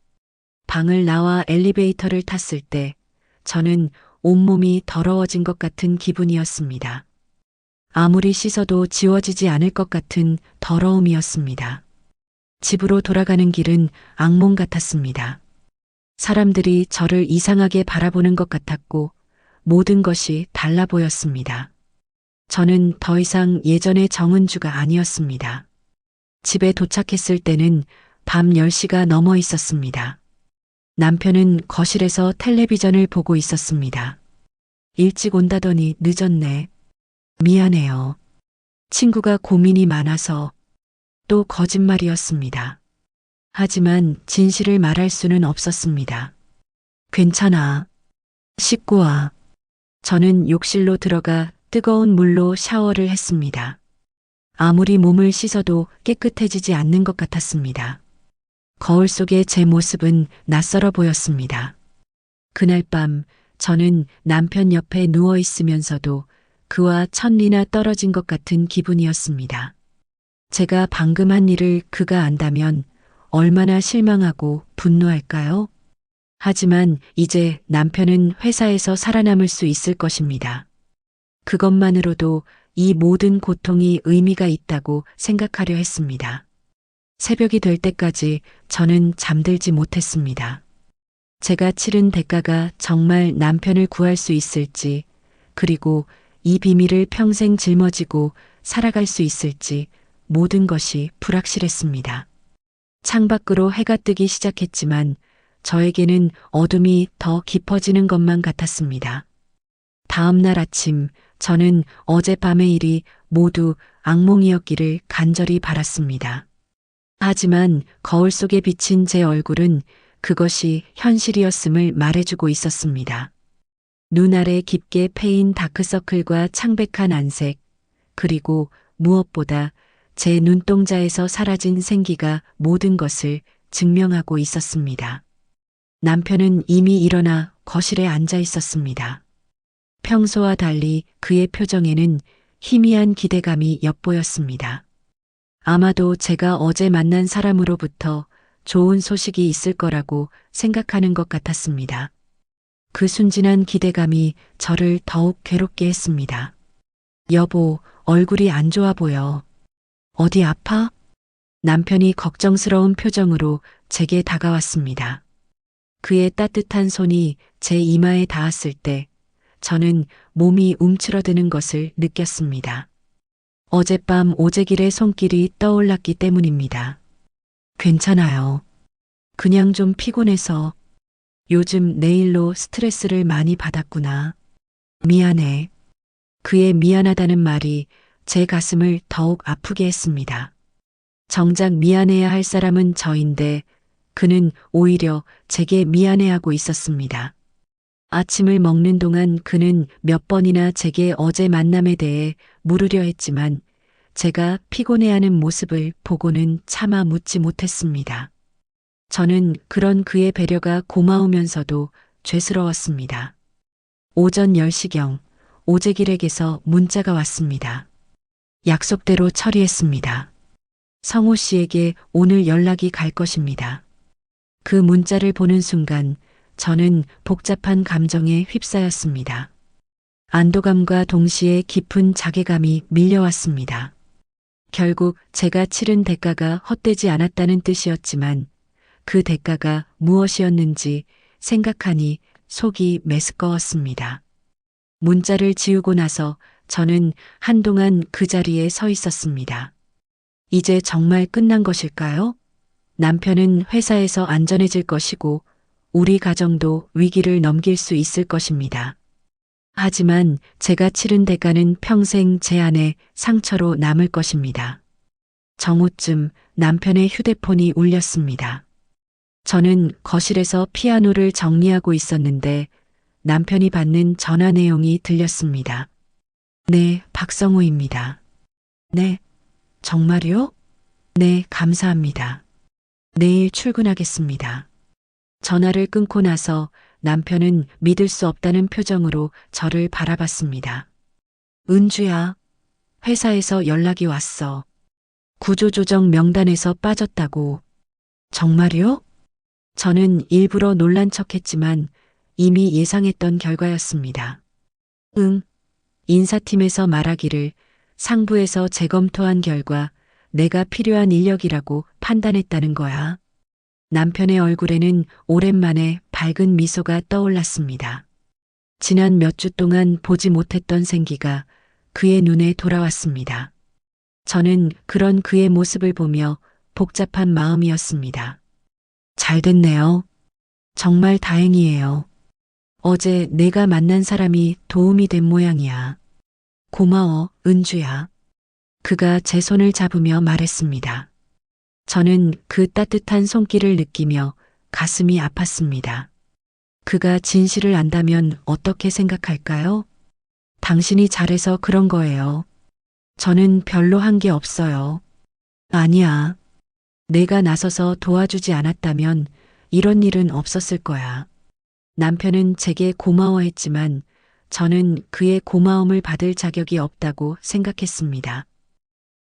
방을 나와 엘리베이터를 탔을 때 저는 온몸이 더러워진 것 같은 기분이었습니다. 아무리 씻어도 지워지지 않을 것 같은 더러움이었습니다. 집으로 돌아가는 길은 악몽 같았습니다. 사람들이 저를 이상하게 바라보는 것 같았고 모든 것이 달라 보였습니다. 저는 더 이상 예전의 정은주가 아니었습니다. 집에 도착했을 때는 밤 10시가 넘어 있었습니다. 남편은 거실에서 텔레비전을 보고 있었습니다. 일찍 온다더니 늦었네. 미안해요. 친구가 고민이 많아서. 또 거짓말이었습니다. 하지만 진실을 말할 수는 없었습니다. 괜찮아. 씻고 와. 저는 욕실로 들어가 뜨거운 물로 샤워를 했습니다. 아무리 몸을 씻어도 깨끗해지지 않는 것 같았습니다. 거울 속의 제 모습은 낯설어 보였습니다. 그날 밤 저는 남편 옆에 누워 있으면서도 그와 천리나 떨어진 것 같은 기분이었습니다. 제가 방금 한 일을 그가 안다면 얼마나 실망하고 분노할까요? 하지만 이제 남편은 회사에서 살아남을 수 있을 것입니다. 그것만으로도 이 모든 고통이 의미가 있다고 생각하려 했습니다. 새벽이 될 때까지 저는 잠들지 못했습니다. 제가 치른 대가가 정말 남편을 구할 수 있을지, 그리고 이 비밀을 평생 짊어지고 살아갈 수 있을지 모든 것이 불확실했습니다. 창밖으로 해가 뜨기 시작했지만 저에게는 어둠이 더 깊어지는 것만 같았습니다. 다음 날 아침 저는 어젯밤의 일이 모두 악몽이었기를 간절히 바랐습니다. 하지만 거울 속에 비친 제 얼굴은 그것이 현실이었음을 말해주고 있었습니다. 눈 아래 깊게 패인 다크서클과 창백한 안색, 그리고 무엇보다 제 눈동자에서 사라진 생기가 모든 것을 증명하고 있었습니다. 남편은 이미 일어나 거실에 앉아 있었습니다. 평소와 달리 그의 표정에는 희미한 기대감이 엿보였습니다. 아마도 제가 어제 만난 사람으로부터 좋은 소식이 있을 거라고 생각하는 것 같았습니다. 그 순진한 기대감이 저를 더욱 괴롭게 했습니다. 여보, 얼굴이 안 좋아 보여. 어디 아파? 남편이 걱정스러운 표정으로 제게 다가왔습니다. 그의 따뜻한 손이 제 이마에 닿았을 때 저는 몸이 움츠러드는 것을 느꼈습니다. 어젯밤 오재길의 손길이 떠올랐기 때문입니다. 괜찮아요. 그냥 좀 피곤해서 요즘 내 일로 스트레스를 많이 받았구나. 미안해. 그의 미안하다는 말이 제 가슴을 더욱 아프게 했습니다. 정작 미안해야 할 사람은 저인데 그는 오히려 제게 미안해하고 있었습니다. 아침을 먹는 동안 그는 몇 번이나 제게 어제 만남에 대해 물으려 했지만 제가 피곤해하는 모습을 보고는 차마 묻지 못했습니다. 저는 그런 그의 배려가 고마우면서도 죄스러웠습니다. 오전 10시경 오재길에게서 문자가 왔습니다. 약속대로 처리했습니다. 성호 씨에게 오늘 연락이 갈 것입니다. 그 문자를 보는 순간 저는 복잡한 감정에 휩싸였습니다. 안도감과 동시에 깊은 자괴감이 밀려왔습니다. 결국 제가 치른 대가가 헛되지 않았다는 뜻이었지만 그 대가가 무엇이었는지 생각하니 속이 메스꺼웠습니다. 문자를 지우고 나서 저는 한동안 그 자리에 서 있었습니다. 이제 정말 끝난 것일까요? 남편은 회사에서 안전해질 것이고 우리 가정도 위기를 넘길 수 있을 것입니다. 하지만 제가 치른 대가는 평생 제 안에 상처로 남을 것입니다. 정오쯤 남편의 휴대폰이 울렸습니다. 저는 거실에서 피아노를 정리하고 있었는데 남편이 받는 전화 내용이 들렸습니다. 네, 박성우입니다. 네, 정말요? 네, 감사합니다. 내일 출근하겠습니다. 전화를 끊고 나서 남편은 믿을 수 없다는 표정으로 저를 바라봤습니다. 은주야, 회사에서 연락이 왔어. 구조조정 명단에서 빠졌다고. 정말요? 저는 일부러 놀란 척했지만 이미 예상했던 결과였습니다. 응, 인사팀에서 말하기를 상부에서 재검토한 결과 내가 필요한 인력이라고 판단했다는 거야. 남편의 얼굴에는 오랜만에 밝은 미소가 떠올랐습니다. 지난 몇 주 동안 보지 못했던 생기가 그의 눈에 돌아왔습니다. 저는 그런 그의 모습을 보며 복잡한 마음이었습니다. 잘 됐네요. 정말 다행이에요. 어제 내가 만난 사람이 도움이 된 모양이야. 고마워, 은주야. 그가 제 손을 잡으며 말했습니다. 저는 그 따뜻한 손길을 느끼며 가슴이 아팠습니다. 그가 진실을 안다면 어떻게 생각할까요? 당신이 잘해서 그런 거예요. 저는 별로 한 게 없어요. 아니야. 내가 나서서 도와주지 않았다면 이런 일은 없었을 거야. 남편은 제게 고마워했지만 저는 그의 고마움을 받을 자격이 없다고 생각했습니다.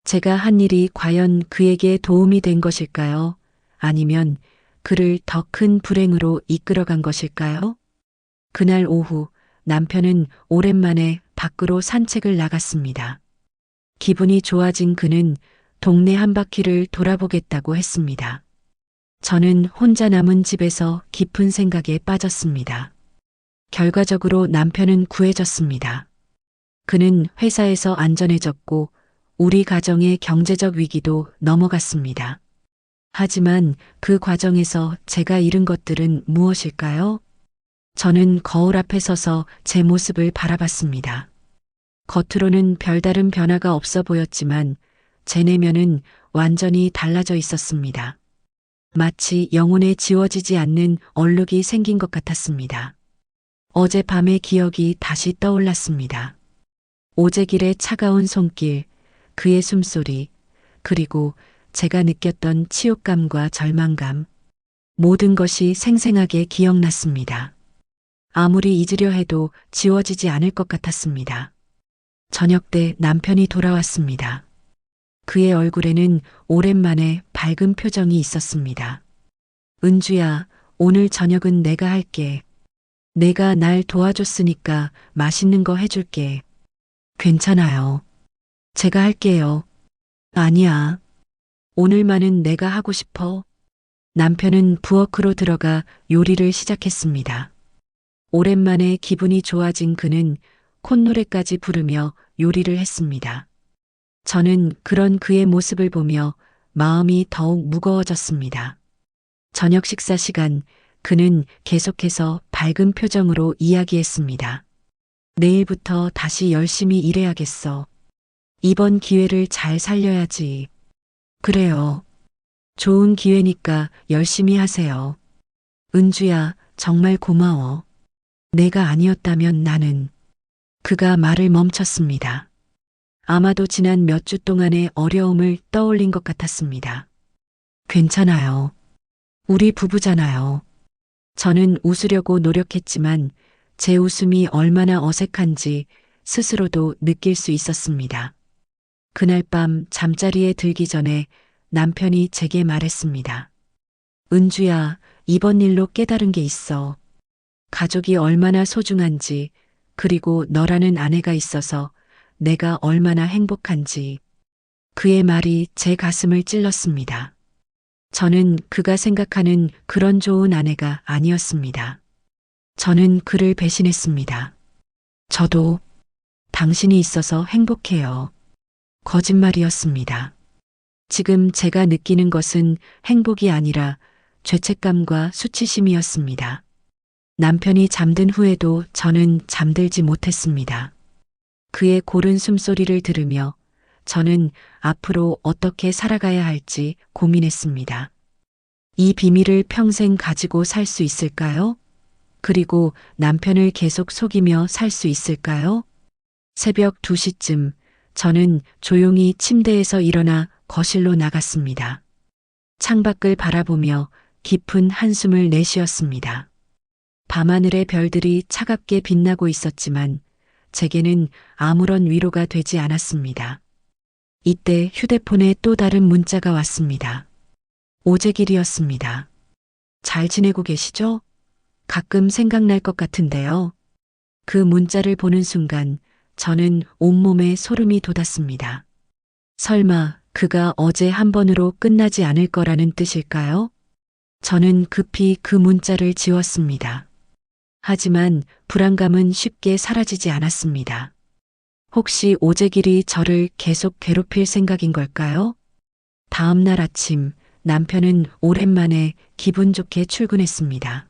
제가 한 일이 과연 그에게 도움이 된 것일까요? 아니면 그를 더 큰 불행으로 이끌어간 것일까요? 그날 오후 남편은 오랜만에 밖으로 산책을 나갔습니다. 기분이 좋아진 그는 동네 한 바퀴를 돌아보겠다고 했습니다. 저는 혼자 남은 집에서 깊은 생각에 빠졌습니다. 결과적으로 남편은 구해졌습니다. 그는 회사에서 안전해졌고 우리 가정의 경제적 위기도 넘어갔습니다. 하지만 그 과정에서 제가 잃은 것들은 무엇일까요? 저는 거울 앞에 서서 제 모습을 바라봤습니다. 겉으로는 별다른 변화가 없어 보였지만 제 내면은 완전히 달라져 있었습니다. 마치 영혼에 지워지지 않는 얼룩이 생긴 것 같았습니다. 어젯밤의 기억이 다시 떠올랐습니다. 오재길의 차가운 손길, 그의 숨소리, 그리고 제가 느꼈던 치욕감과 절망감, 모든 것이 생생하게 기억났습니다. 아무리 잊으려 해도 지워지지 않을 것 같았습니다. 저녁 때 남편이 돌아왔습니다. 그의 얼굴에는 오랜만에 밝은 표정이 있었습니다. 은주야, 오늘 저녁은 내가 할게. 내가 날 도와줬으니까 맛있는 거 해줄게. 괜찮아요. 제가 할게요. 아니야. 오늘만은 내가 하고 싶어. 남편은 부엌으로 들어가 요리를 시작했습니다. 오랜만에 기분이 좋아진 그는 콧노래까지 부르며 요리를 했습니다. 저는 그런 그의 모습을 보며 마음이 더욱 무거워졌습니다. 저녁 식사 시간, 그는 계속해서 밝은 표정으로 이야기했습니다. 내일부터 다시 열심히 일해야겠어. 이번 기회를 잘 살려야지. 그래요. 좋은 기회니까 열심히 하세요. 은주야, 정말 고마워. 내가 아니었다면 나는. 그가 말을 멈췄습니다. 아마도 지난 몇 주 동안의 어려움을 떠올린 것 같았습니다. 괜찮아요. 우리 부부잖아요. 저는 웃으려고 노력했지만 제 웃음이 얼마나 어색한지 스스로도 느낄 수 있었습니다. 그날 밤 잠자리에 들기 전에 남편이 제게 말했습니다. 은주야, 이번 일로 깨달은 게 있어. 가족이 얼마나 소중한지, 그리고 너라는 아내가 있어서 내가 얼마나 행복한지. 그의 말이 제 가슴을 찔렀습니다. 저는 그가 생각하는 그런 좋은 아내가 아니었습니다. 저는 그를 배신했습니다. 저도 당신이 있어서 행복해요. 거짓말이었습니다. 지금 제가 느끼는 것은 행복이 아니라 죄책감과 수치심이었습니다. 남편이 잠든 후에도 저는 잠들지 못했습니다. 그의 고른 숨소리를 들으며 저는 앞으로 어떻게 살아가야 할지 고민했습니다. 이 비밀을 평생 가지고 살 수 있을까요? 그리고 남편을 계속 속이며 살 수 있을까요? 새벽 2시쯤 저는 조용히 침대에서 일어나 거실로 나갔습니다. 창밖을 바라보며 깊은 한숨을 내쉬었습니다. 밤하늘의 별들이 차갑게 빛나고 있었지만 제게는 아무런 위로가 되지 않았습니다. 이때 휴대폰에 또 다른 문자가 왔습니다. 오재길이었습니다. 잘 지내고 계시죠? 가끔 생각날 것 같은데요. 그 문자를 보는 순간 저는 온몸에 소름이 돋았습니다. 설마 그가 어제 한 번으로 끝나지 않을 거라는 뜻일까요? 저는 급히 그 문자를 지웠습니다. 하지만 불안감은 쉽게 사라지지 않았습니다. 혹시 오재길이 저를 계속 괴롭힐 생각인 걸까요? 다음 날 아침 남편은 오랜만에 기분 좋게 출근했습니다.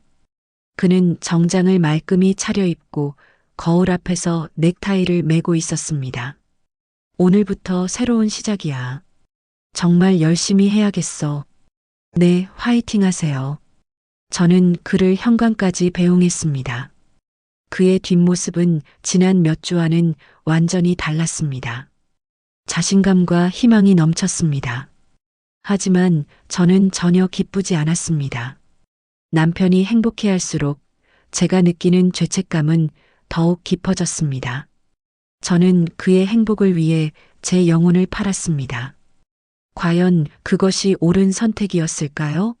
그는 정장을 말끔히 차려입고 거울 앞에서 넥타이를 매고 있었습니다. 오늘부터 새로운 시작이야. 정말 열심히 해야겠어. 네, 화이팅 하세요. 저는 그를 현관까지 배웅했습니다. 그의 뒷모습은 지난 몇 주와는 완전히 달랐습니다. 자신감과 희망이 넘쳤습니다. 하지만 저는 전혀 기쁘지 않았습니다. 남편이 행복해할수록 제가 느끼는 죄책감은 더욱 깊어졌습니다. 저는 그의 행복을 위해 제 영혼을 팔았습니다. 과연 그것이 옳은 선택이었을까요?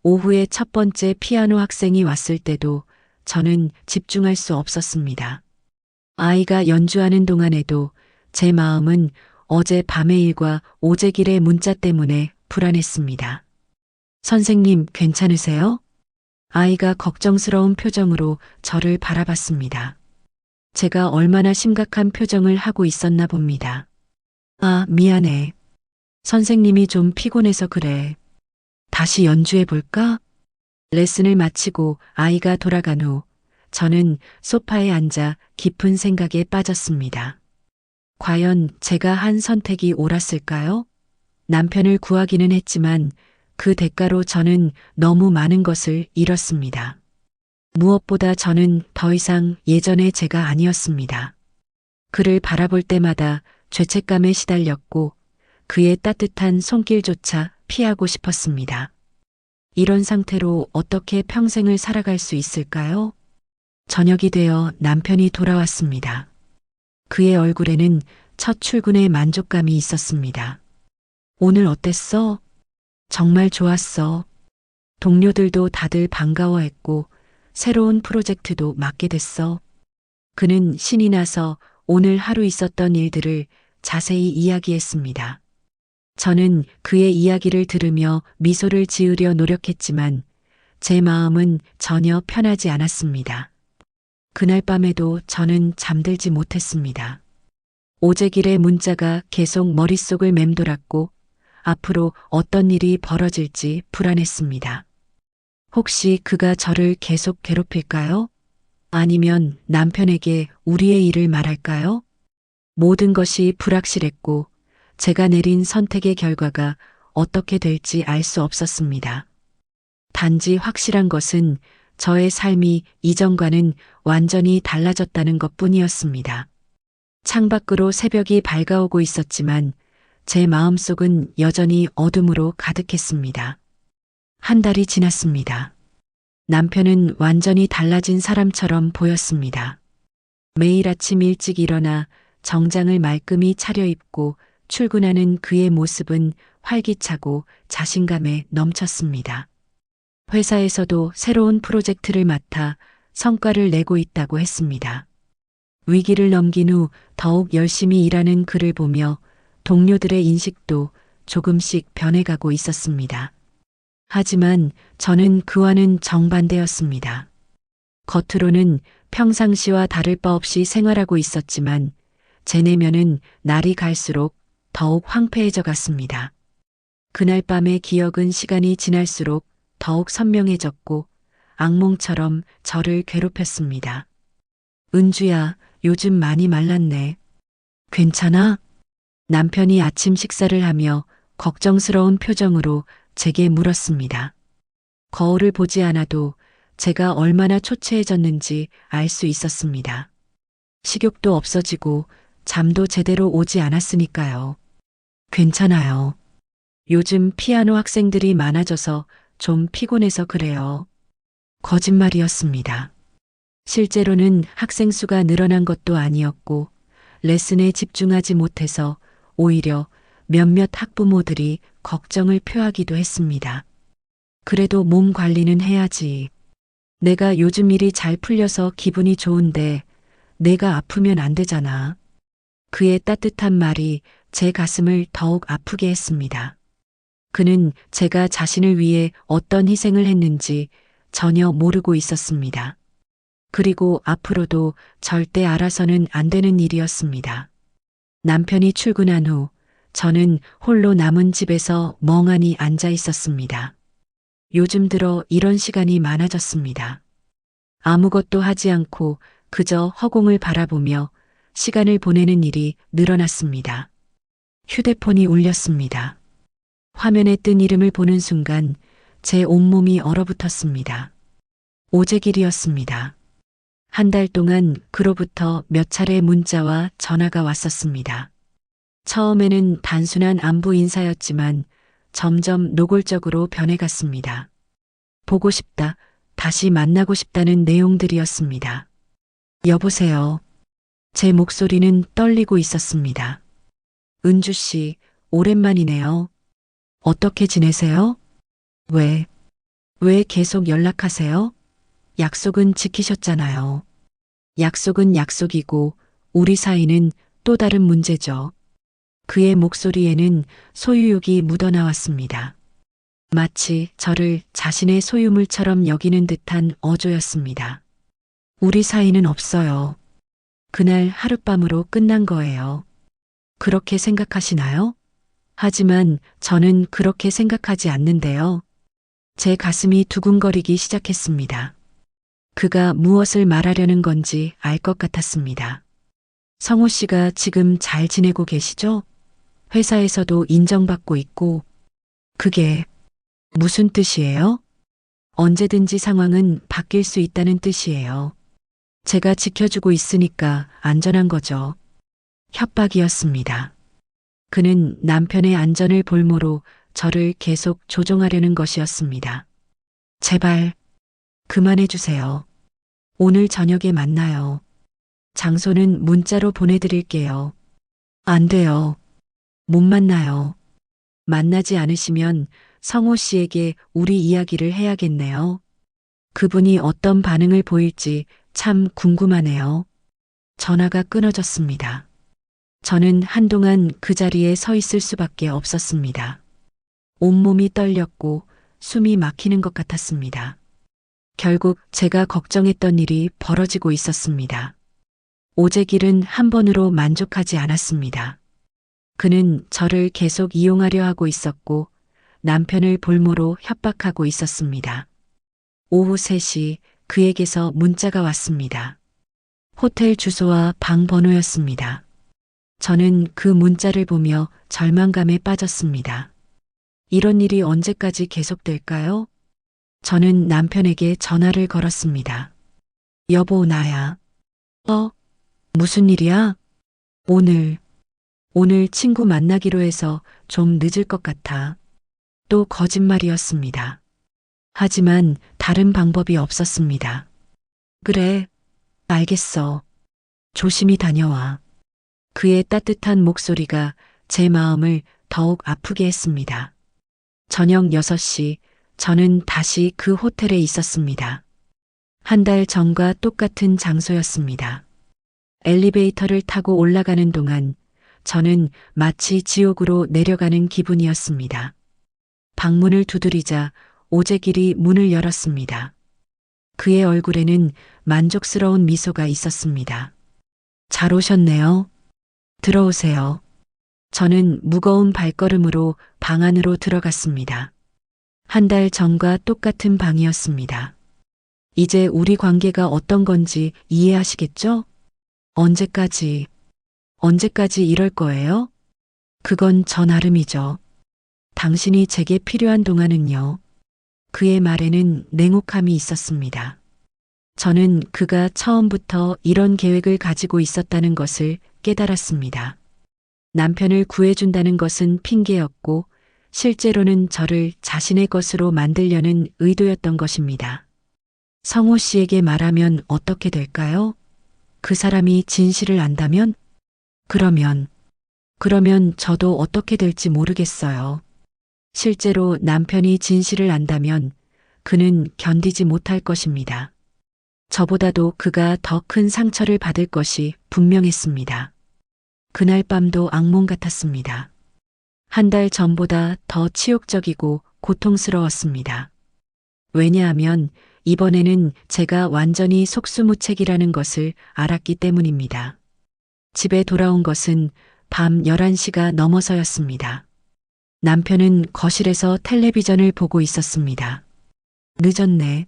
오후에 첫 번째 피아노 학생이 왔을 때도 저는 집중할 수 없었습니다. 아이가 연주하는 동안에도 제 마음은 어제 밤의 일과 오재길의 문자 때문에 불안했습니다. 선생님, 괜찮으세요? 아이가 걱정스러운 표정으로 저를 바라봤습니다. 제가 얼마나 심각한 표정을 하고 있었나 봅니다. 아, 미안해. 선생님이 좀 피곤해서 그래. 다시 연주해 볼까? 레슨을 마치고 아이가 돌아간 후 저는 소파에 앉아 깊은 생각에 빠졌습니다. 과연 제가 한 선택이 옳았을까요? 남편을 구하기는 했지만 그 대가로 저는 너무 많은 것을 잃었습니다. 무엇보다 저는 더 이상 예전의 제가 아니었습니다. 그를 바라볼 때마다 죄책감에 시달렸고 그의 따뜻한 손길조차 피하고 싶었습니다. 이런 상태로 어떻게 평생을 살아갈 수 있을까요? 저녁이 되어 남편이 돌아왔습니다. 그의 얼굴에는 첫 출근의 만족감이 있었습니다. 오늘 어땠어? 정말 좋았어. 동료들도 다들 반가워했고 새로운 프로젝트도 맡게 됐어. 그는 신이 나서 오늘 하루 있었던 일들을 자세히 이야기했습니다. 저는 그의 이야기를 들으며 미소를 지으려 노력했지만 제 마음은 전혀 편하지 않았습니다. 그날 밤에도 저는 잠들지 못했습니다. 오재길의 문자가 계속 머릿속을 맴돌았고 앞으로 어떤 일이 벌어질지 불안했습니다. 혹시 그가 저를 계속 괴롭힐까요? 아니면 남편에게 우리의 일을 말할까요? 모든 것이 불확실했고 제가 내린 선택의 결과가 어떻게 될지 알 수 없었습니다. 단지 확실한 것은 저의 삶이 이전과는 완전히 달라졌다는 것뿐이었습니다. 창밖으로 새벽이 밝아오고 있었지만 제 마음속은 여전히 어둠으로 가득했습니다. 한 달이 지났습니다. 남편은 완전히 달라진 사람처럼 보였습니다. 매일 아침 일찍 일어나 정장을 말끔히 차려입고 출근하는 그의 모습은 활기차고 자신감에 넘쳤습니다. 회사에서도 새로운 프로젝트를 맡아 성과를 내고 있다고 했습니다. 위기를 넘긴 후 더욱 열심히 일하는 그를 보며 동료들의 인식도 조금씩 변해가고 있었습니다. 하지만 저는 그와는 정반대였습니다. 겉으로는 평상시와 다를 바 없이 생활하고 있었지만 제 내면은 날이 갈수록 더욱 황폐해져 갔습니다. 그날 밤의 기억은 시간이 지날수록 더욱 선명해졌고 악몽처럼 저를 괴롭혔습니다. 은주야, 요즘 많이 말랐네. 괜찮아? 남편이 아침 식사를 하며 걱정스러운 표정으로 제게 물었습니다. 거울을 보지 않아도 제가 얼마나 초췌해졌는지 알 수 있었습니다. 식욕도 없어지고 잠도 제대로 오지 않았으니까요. 괜찮아요. 요즘 피아노 학생들이 많아져서 좀 피곤해서 그래요. 거짓말이었습니다. 실제로는 학생 수가 늘어난 것도 아니었고 레슨에 집중하지 못해서 오히려 몇몇 학부모들이 걱정을 표하기도 했습니다. 그래도 몸 관리는 해야지. 내가 요즘 일이 잘 풀려서 기분이 좋은데 내가 아프면 안 되잖아. 그의 따뜻한 말이 제 가슴을 더욱 아프게 했습니다. 그는 제가 자신을 위해 어떤 희생을 했는지 전혀 모르고 있었습니다. 그리고 앞으로도 절대 알아서는 안 되는 일이었습니다. 남편이 출근한 후 저는 홀로 남은 집에서 멍하니 앉아 있었습니다. 요즘 들어 이런 시간이 많아졌습니다. 아무것도 하지 않고 그저 허공을 바라보며 시간을 보내는 일이 늘어났습니다. 휴대폰이 울렸습니다. 화면에 뜬 이름을 보는 순간 제 온몸이 얼어붙었습니다. 오재길이었습니다. 한 달 동안 그로부터 몇 차례 문자와 전화가 왔었습니다. 처음에는 단순한 안부 인사였지만 점점 노골적으로 변해갔습니다. 보고 싶다, 다시 만나고 싶다는 내용들이었습니다. 여보세요. 제 목소리는 떨리고 있었습니다. 은주 씨, 오랜만이네요. 어떻게 지내세요? 왜 계속 연락하세요? 약속은 지키셨잖아요. 약속은 약속이고 우리 사이는 또 다른 문제죠. 그의 목소리에는 소유욕이 묻어나왔습니다. 마치 저를 자신의 소유물처럼 여기는 듯한 어조였습니다. 우리 사이는 없어요. 그날 하룻밤으로 끝난 거예요. 그렇게 생각하시나요? 하지만 저는 그렇게 생각하지 않는데요. 제 가슴이 두근거리기 시작했습니다. 그가 무엇을 말하려는 건지 알 것 같았습니다. 성호 씨가 지금 잘 지내고 계시죠? 회사에서도 인정받고 있고, 그게 무슨 뜻이에요? 언제든지 상황은 바뀔 수 있다는 뜻이에요. 제가 지켜주고 있으니까 안전한 거죠. 협박이었습니다. 그는 남편의 안전을 볼모로 저를 계속 조종하려는 것이었습니다. 제발, 그만해 주세요. 오늘 저녁에 만나요. 장소는 문자로 보내드릴게요. 안 돼요. 못 만나요. 만나지 않으시면 성호 씨에게 우리 이야기를 해야겠네요. 그분이 어떤 반응을 보일지 참 궁금하네요. 전화가 끊어졌습니다. 저는 한동안 그 자리에 서 있을 수밖에 없었습니다. 온몸이 떨렸고 숨이 막히는 것 같았습니다. 결국 제가 걱정했던 일이 벌어지고 있었습니다. 오재길은 한 번으로 만족하지 않았습니다. 그는 저를 계속 이용하려 하고 있었고 남편을 볼모로 협박하고 있었습니다. 오후 3시 그에게서 문자가 왔습니다. 호텔 주소와 방 번호였습니다. 저는 그 문자를 보며 절망감에 빠졌습니다. 이런 일이 언제까지 계속될까요? 저는 남편에게 전화를 걸었습니다. 여보, 나야. 무슨 일이야? 오늘 친구 만나기로 해서 좀 늦을 것 같아. 또 거짓말이었습니다. 하지만 다른 방법이 없었습니다. 그래, 알겠어. 조심히 다녀와. 그의 따뜻한 목소리가 제 마음을 더욱 아프게 했습니다. 저녁 6시, 저는 다시 그 호텔에 있었습니다. 한 달 전과 똑같은 장소였습니다. 엘리베이터를 타고 올라가는 동안 저는 마치 지옥으로 내려가는 기분이었습니다. 방문을 두드리자 오재길이 문을 열었습니다. 그의 얼굴에는 만족스러운 미소가 있었습니다. 잘 오셨네요. 들어오세요. 저는 무거운 발걸음으로 방 안으로 들어갔습니다. 한 달 전과 똑같은 방이었습니다. 이제 우리 관계가 어떤 건지 이해하시겠죠? 언제까지 이럴 거예요? 그건 저 나름이죠. 당신이 제게 필요한 동안은요. 그의 말에는 냉혹함이 있었습니다. 저는 그가 처음부터 이런 계획을 가지고 있었다는 것을 깨달았습니다. 남편을 구해준다는 것은 핑계였고 실제로는 저를 자신의 것으로 만들려는 의도였던 것입니다. 성호 씨에게 말하면 어떻게 될까요? 그 사람이 진실을 안다면? 그러면 저도 어떻게 될지 모르겠어요. 실제로 남편이 진실을 안다면 그는 견디지 못할 것입니다. 저보다도 그가 더 큰 상처를 받을 것이 분명했습니다. 그날 밤도 악몽 같았습니다. 한 달 전보다 더 치욕적이고 고통스러웠습니다. 왜냐하면 이번에는 제가 완전히 속수무책이라는 것을 알았기 때문입니다. 집에 돌아온 것은 밤 11시가 넘어서였습니다. 남편은 거실에서 텔레비전을 보고 있었습니다. 늦었네.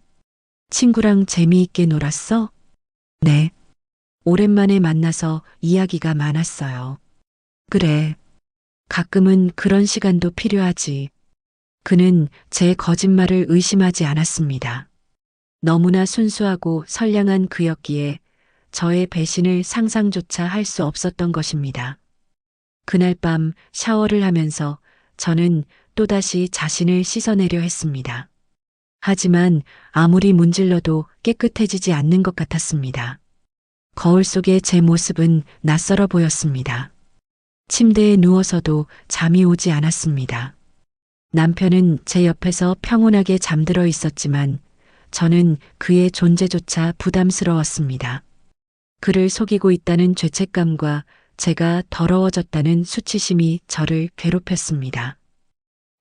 친구랑 재미있게 놀았어? 네. 오랜만에 만나서 이야기가 많았어요. 그래. 가끔은 그런 시간도 필요하지. 그는 제 거짓말을 의심하지 않았습니다. 너무나 순수하고 선량한 그였기에 저의 배신을 상상조차 할 수 없었던 것입니다. 그날 밤 샤워를 하면서 저는 또다시 자신을 씻어내려 했습니다. 하지만 아무리 문질러도 깨끗해지지 않는 것 같았습니다. 거울 속의 제 모습은 낯설어 보였습니다. 침대에 누워서도 잠이 오지 않았습니다. 남편은 제 옆에서 평온하게 잠들어 있었지만 저는 그의 존재조차 부담스러웠습니다. 그를 속이고 있다는 죄책감과 제가 더러워졌다는 수치심이 저를 괴롭혔습니다.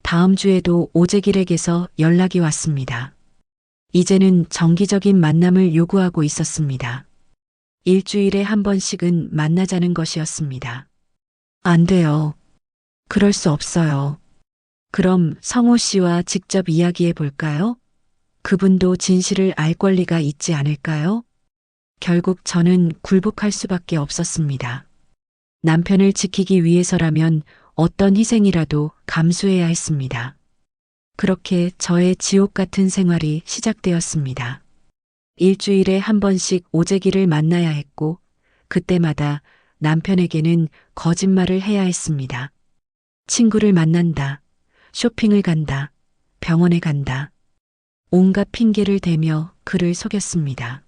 다음 주에도 오재길에게서 연락이 왔습니다. 이제는 정기적인 만남을 요구하고 있었습니다. 일주일에 한 번씩은 만나자는 것이었습니다. 안 돼요. 그럴 수 없어요. 그럼 성호 씨와 직접 이야기해 볼까요? 그분도 진실을 알 권리가 있지 않을까요? 결국 저는 굴복할 수밖에 없었습니다. 남편을 지키기 위해서라면 어떤 희생이라도 감수해야 했습니다. 그렇게 저의 지옥 같은 생활이 시작되었습니다. 일주일에 한 번씩 오재길을 만나야 했고, 그때마다 남편에게는 거짓말을 해야 했습니다. 친구를 만난다. 쇼핑을 간다. 병원에 간다. 온갖 핑계를 대며 그를 속였습니다.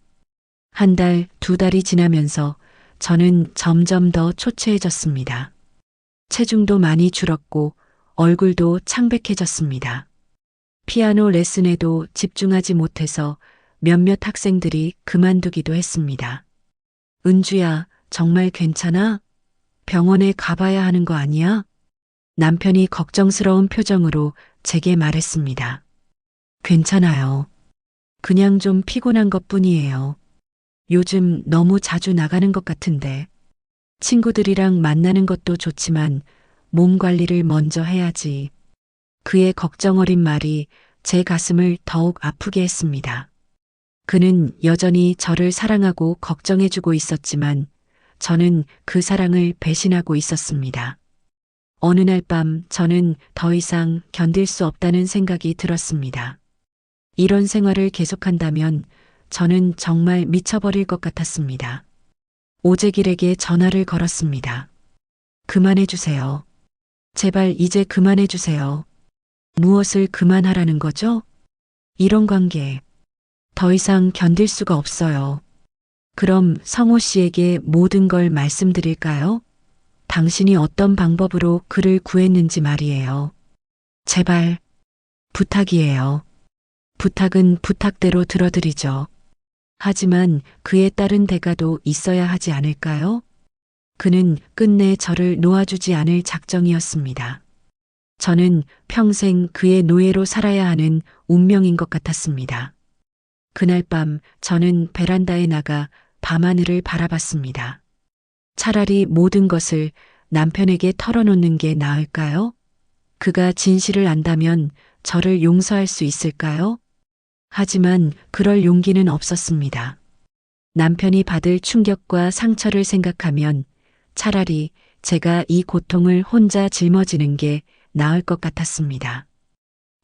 한 달, 두 달이 지나면서 저는 점점 더 초췌해졌습니다. 체중도 많이 줄었고 얼굴도 창백해졌습니다. 피아노 레슨에도 집중하지 못해서 몇몇 학생들이 그만두기도 했습니다. 은주야, 정말 괜찮아? 병원에 가봐야 하는 거 아니야? 남편이 걱정스러운 표정으로 제게 말했습니다. 괜찮아요. 그냥 좀 피곤한 것뿐이에요. 요즘 너무 자주 나가는 것 같은데. 친구들이랑 만나는 것도 좋지만 몸 관리를 먼저 해야지. 그의 걱정 어린 말이 제 가슴을 더욱 아프게 했습니다. 그는 여전히 저를 사랑하고 걱정해주고 있었지만 저는 그 사랑을 배신하고 있었습니다. 어느 날 밤 저는 더 이상 견딜 수 없다는 생각이 들었습니다. 이런 생활을 계속한다면 저는 정말 미쳐버릴 것 같았습니다. 오재길에게 전화를 걸었습니다. 그만해주세요. 제발 이제 그만해주세요. 무엇을 그만하라는 거죠? 이런 관계 더 이상 견딜 수가 없어요. 그럼 성호 씨에게 모든 걸 말씀드릴까요? 당신이 어떤 방법으로 그를 구했는지 말이에요. 제발 부탁이에요. 부탁은 부탁대로 들어드리죠. 하지만 그에 따른 대가도 있어야 하지 않을까요? 그는 끝내 저를 놓아주지 않을 작정이었습니다. 저는 평생 그의 노예로 살아야 하는 운명인 것 같았습니다. 그날 밤 저는 베란다에 나가 밤하늘을 바라봤습니다. 차라리 모든 것을 남편에게 털어놓는 게 나을까요? 그가 진실을 안다면 저를 용서할 수 있을까요? 하지만 그럴 용기는 없었습니다. 남편이 받을 충격과 상처를 생각하면 차라리 제가 이 고통을 혼자 짊어지는 게 나을 것 같았습니다.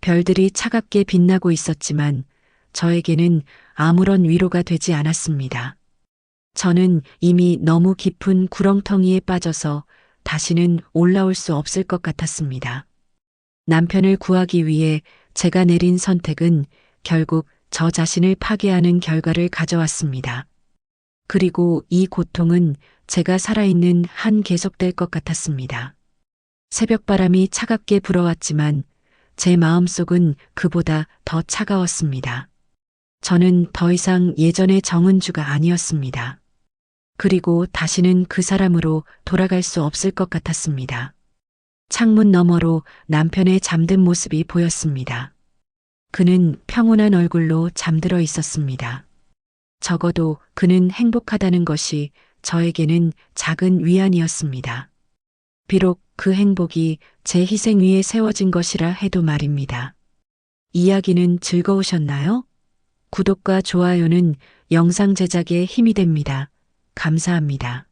별들이 차갑게 빛나고 있었지만 저에게는 아무런 위로가 되지 않았습니다. 저는 이미 너무 깊은 구렁텅이에 빠져서 다시는 올라올 수 없을 것 같았습니다. 남편을 구하기 위해 제가 내린 선택은 결국 저 자신을 파괴하는 결과를 가져왔습니다. 그리고 이 고통은 제가 살아있는 한 계속될 것 같았습니다. 새벽바람이 차갑게 불어왔지만 제 마음속은 그보다 더 차가웠습니다. 저는 더 이상 예전의 정은주가 아니었습니다. 그리고 다시는 그 사람으로 돌아갈 수 없을 것 같았습니다. 창문 너머로 남편의 잠든 모습이 보였습니다. 그는 평온한 얼굴로 잠들어 있었습니다. 적어도 그는 행복하다는 것이 저에게는 작은 위안이었습니다. 비록 그 행복이 제 희생 위에 세워진 것이라 해도 말입니다. 이야기는 즐거우셨나요? 구독과 좋아요는 영상 제작에 힘이 됩니다. 감사합니다.